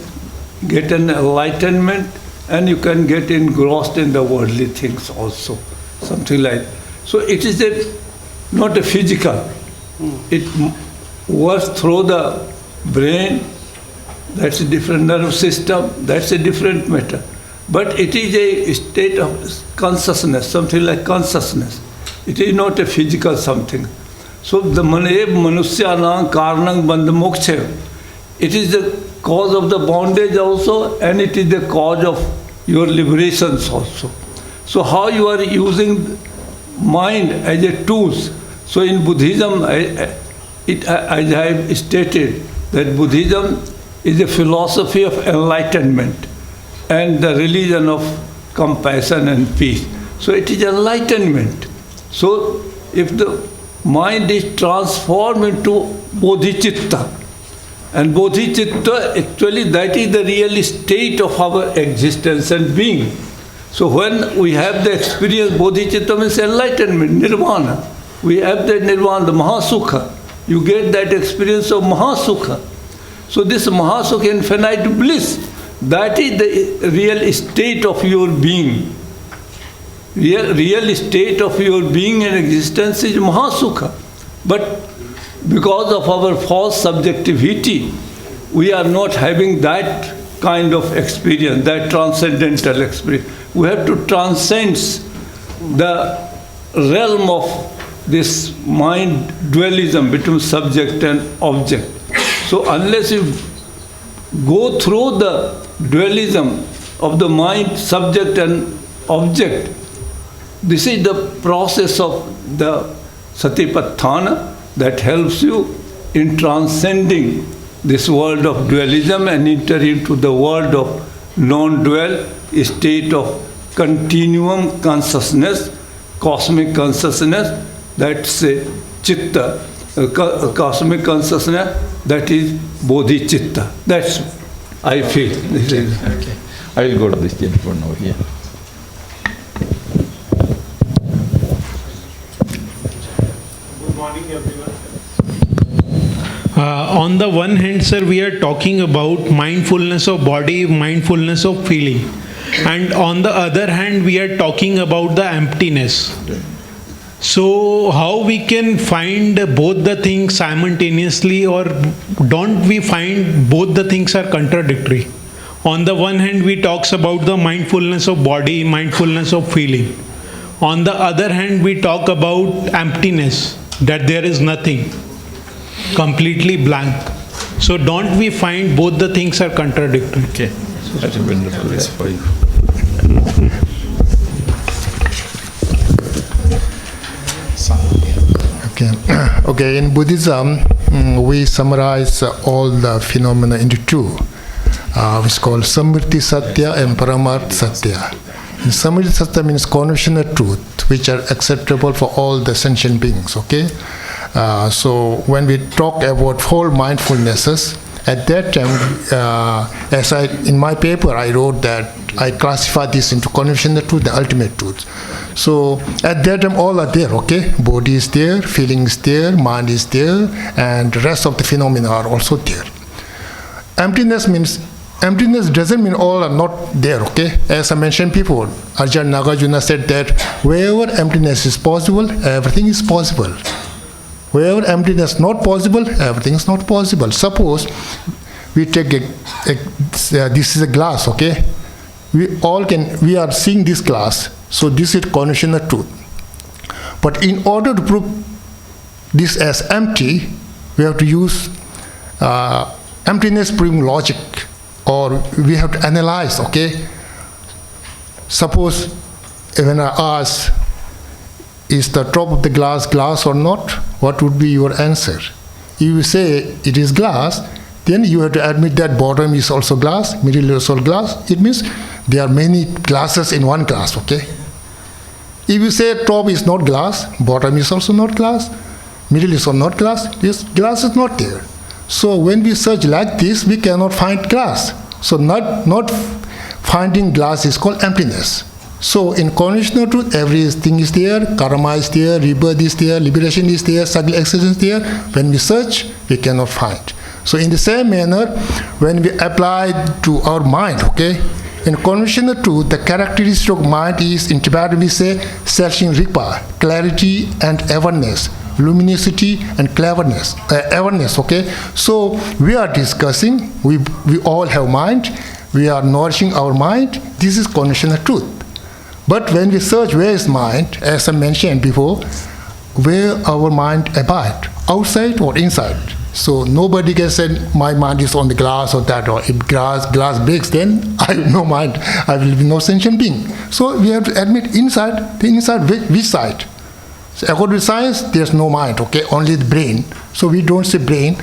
get an enlightenment and you can get engrossed in the worldly things also, something like that. So it is not a physical. It works through the brain, that's a different nerve system, that's a different matter. But it is a state of consciousness, something like consciousness. It is not a physical something. So the manusyanam karanam bandha moksha, it is the cause of the bondage also and it is the cause of your liberations also. So how you are using mind as a tool. So in Buddhism, as I have stated, that Buddhism is a philosophy of enlightenment and the religion of compassion and peace. So it is enlightenment. So if the mind is transformed into bodhicitta, and bodhicitta, actually that is the real state of our existence and being. So when we have the experience, bodhicitta means enlightenment, nirvana. We have that nirvana, the Mahasukha. You get that experience of Mahasukha. So this Mahasukha, infinite bliss, that is the real state of your being. Real state of your being and existence is Mahasukha. But because of our false subjectivity, we are not having that kind of experience, that transcendental experience. We have to transcend the realm of this mind dualism between subject and object. So unless you go through the dualism of the mind, subject and object, this is the process of the Satipatthana that helps you in transcending this world of dualism and enter into the world of non-dual state of continuum consciousness, cosmic consciousness, that's a chitta, cosmic consciousness, that is bodhicitta. That's, I feel. Okay. I will go to this gentleman over here. Good morning, everyone. On the one hand, sir, we are talking about mindfulness of body, mindfulness of feeling. And on the other hand, we are talking about the emptiness. So how we can find both the things simultaneously, or don't we find both the things are contradictory? On the one hand, we talks about the mindfulness of body, mindfulness of feeling. On the other hand, we talk about emptiness, that there is nothing, completely blank. So don't we find both the things are contradictory? Okay, that's a wonderful place for you. Okay, in Buddhism, we summarize all the phenomena into two, which is called Samriti Satya and Paramarth Satya. And Samriti Satya means conventional truth, which are acceptable for all the sentient beings, okay? So when we talk about whole mindfulnesses, at that time, in my paper, I wrote that I classify this into conventional truth, the ultimate truth. So at that time, all are there, okay? Body is there, feeling is there, mind is there, and the rest of the phenomena are also there. Emptiness doesn't mean all are not there, okay? As I mentioned before, Ajahn Nagarjuna said that wherever emptiness is possible, everything is possible. Wherever emptiness is not possible, everything is not possible. Suppose we take this is a glass, okay? We are seeing this glass, so this is conventional truth. But in order to prove this as empty, we have to use emptiness proving logic, or we have to analyze, okay? Suppose when I ask, is the top of the glass or not? What would be your answer? If you say it is glass, then you have to admit that bottom is also glass, middle is also glass. It means there are many glasses in one glass, okay? If you say top is not glass, bottom is also not glass, middle is also not glass, this glass is not there. So when we search like this, we cannot find glass. So not finding glass is called emptiness. So in conventional truth, everything is there, karma is there, rebirth is there, liberation is there, cycle existence is there. When we search, we cannot find. So in the same manner, when we apply to our mind, okay, in conventional truth, the characteristic of mind is, in Tibetan we say, searching ripa, clarity and awareness, luminosity and cleverness, awareness, okay. So we are discussing, we all have mind, we are nourishing our mind, this is conventional truth. But when we search where is mind, as I mentioned before, where our mind abide, outside or inside. So nobody can say my mind is on the glass or that, or if glass breaks, then I have no mind, I will be no sentient being. So we have to admit inside, which side? So according to science, there's no mind, okay, only the brain. So we don't say brain.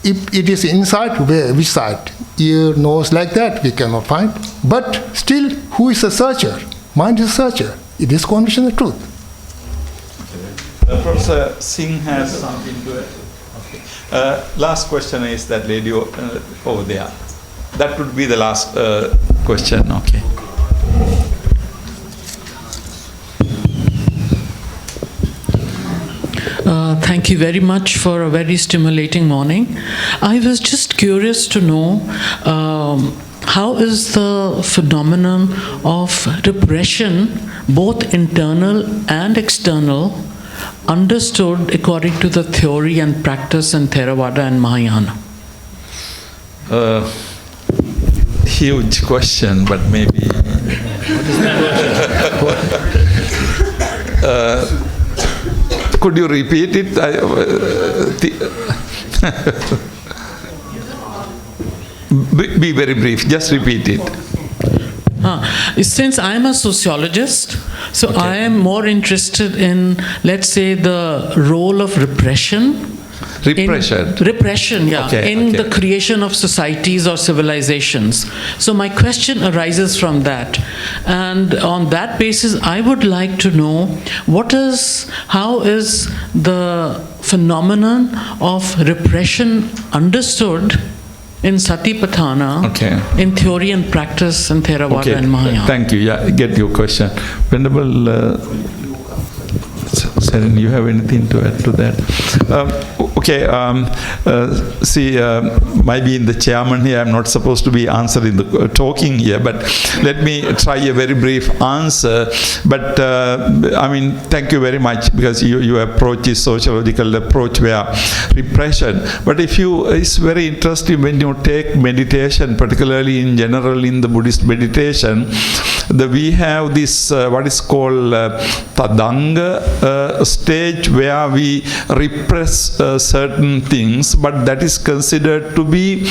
If it is inside, where, which side? Ear, nose, like that, we cannot find. But still, who is a searcher? Mind is a searcher. It is conventional truth. Professor Singh has something to add. Okay. Last question is that lady over there. That would be the last question. Okay. Thank you very much for a very stimulating morning. I was just curious to know how is the phenomenon of repression, both internal and external, understood according to the theory and practice in Theravada and Mahayana? Huge question, but maybe. Could you repeat it? Be very brief, just repeat it. Since I'm a sociologist, so Okay. I am more interested in, let's say, the role of repression. Repression, yeah, Okay, in okay. the creation of societies or civilizations. So my question arises from that. And on that basis, I would like to know how is the phenomenon of repression understood in Satipatthana, in theory and practice in Theravada and Mahayana? Thank you. Yeah, I get your question. Venerable Seren, you have anything to add to that? Maybe being the chairman here, I'm not supposed to be answering the talking here, but let me try a very brief answer. But thank you very much, because your approach is sociological approach where repression. But it's very interesting when you take meditation, particularly in general in the Buddhist meditation, we have this what is called Tadanga stage, where we repress certain things, but that is considered to be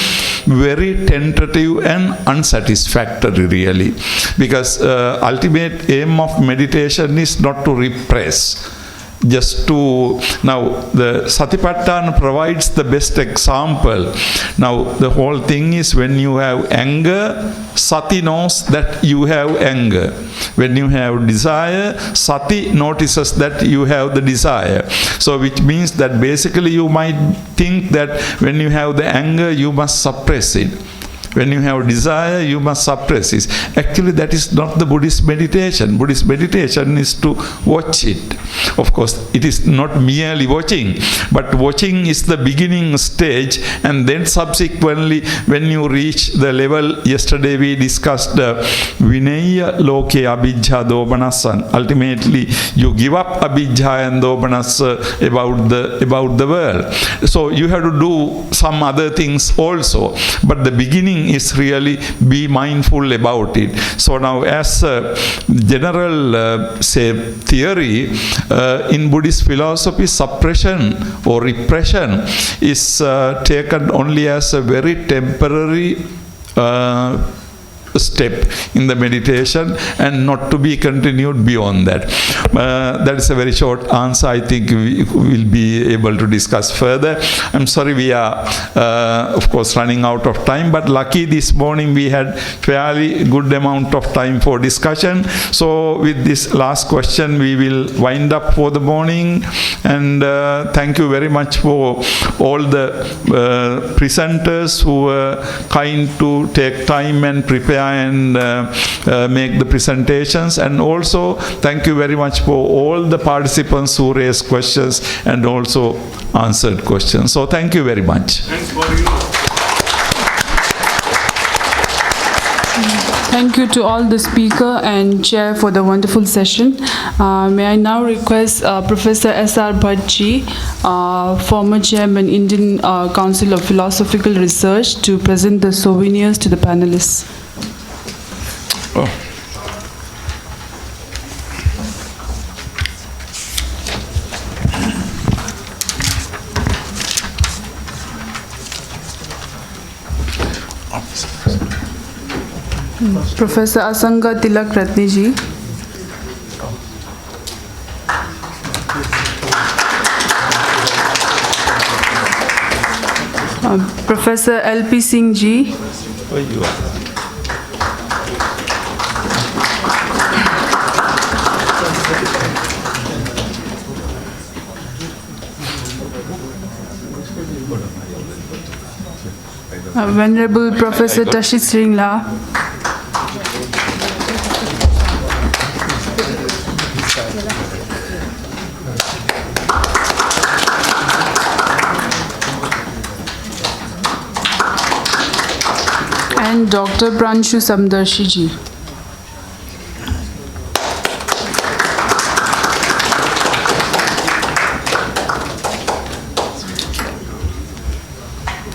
very tentative and unsatisfactory, really, because ultimate aim of meditation is not to repress. Now the Satipatthana provides the best example. Now the whole thing is, when you have anger, Sati knows that you have anger. When you have desire, Sati notices that you have the desire. So which means that basically you might think that when you have the anger, you must suppress it. When you have desire, you must suppress it. Actually, that is not the Buddhist meditation. Buddhist meditation is to watch it. Of course, it is not merely watching, but watching is the beginning stage, and then subsequently, when you reach the level, yesterday we discussed Vinaya Loke Abhijja Domanassan. Ultimately, you give up Abhijja and Domanas about the world. So you have to do some other things also, but the beginning is really be mindful about it. So now, as a general theory in Buddhist philosophy, suppression or repression is taken only as a very temporary step in the meditation, and not to be continued beyond that. That is a very short answer. I think we will be able to discuss further. I'm sorry we are of course running out of time, but lucky this morning we had fairly good amount of time for discussion. So with this last question we will wind up for the morning, and thank you very much for all the presenters who were kind to take time and prepare and make the presentations, and also thank you very much for all the participants who raised questions and also answered questions. So thank you very much. Thanks for you. Thank you to all the speaker and chair for the wonderful session. May I now request Professor S.R. Bhattji, former chairman, Indian Council of Philosophical Research, to present the souvenirs to the panelists. Professor Asanga Tilak Ratne ji. Professor L.P. Singh ji. Venerable Professor Tashit Sringla. and Dr. Pranshu Samdarshiji.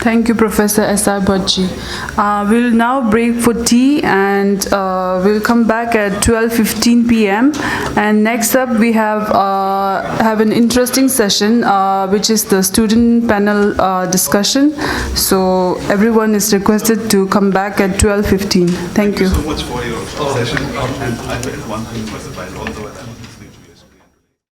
Thank you, Professor S.R. Bhattji. We'll now break for tea, and we'll come back at 12:15 p.m. And next up, we have an interesting session, which is the student panel discussion. So everyone is requested to come back at 12:15. Thank you. So much for your session, and I read one thing was about all the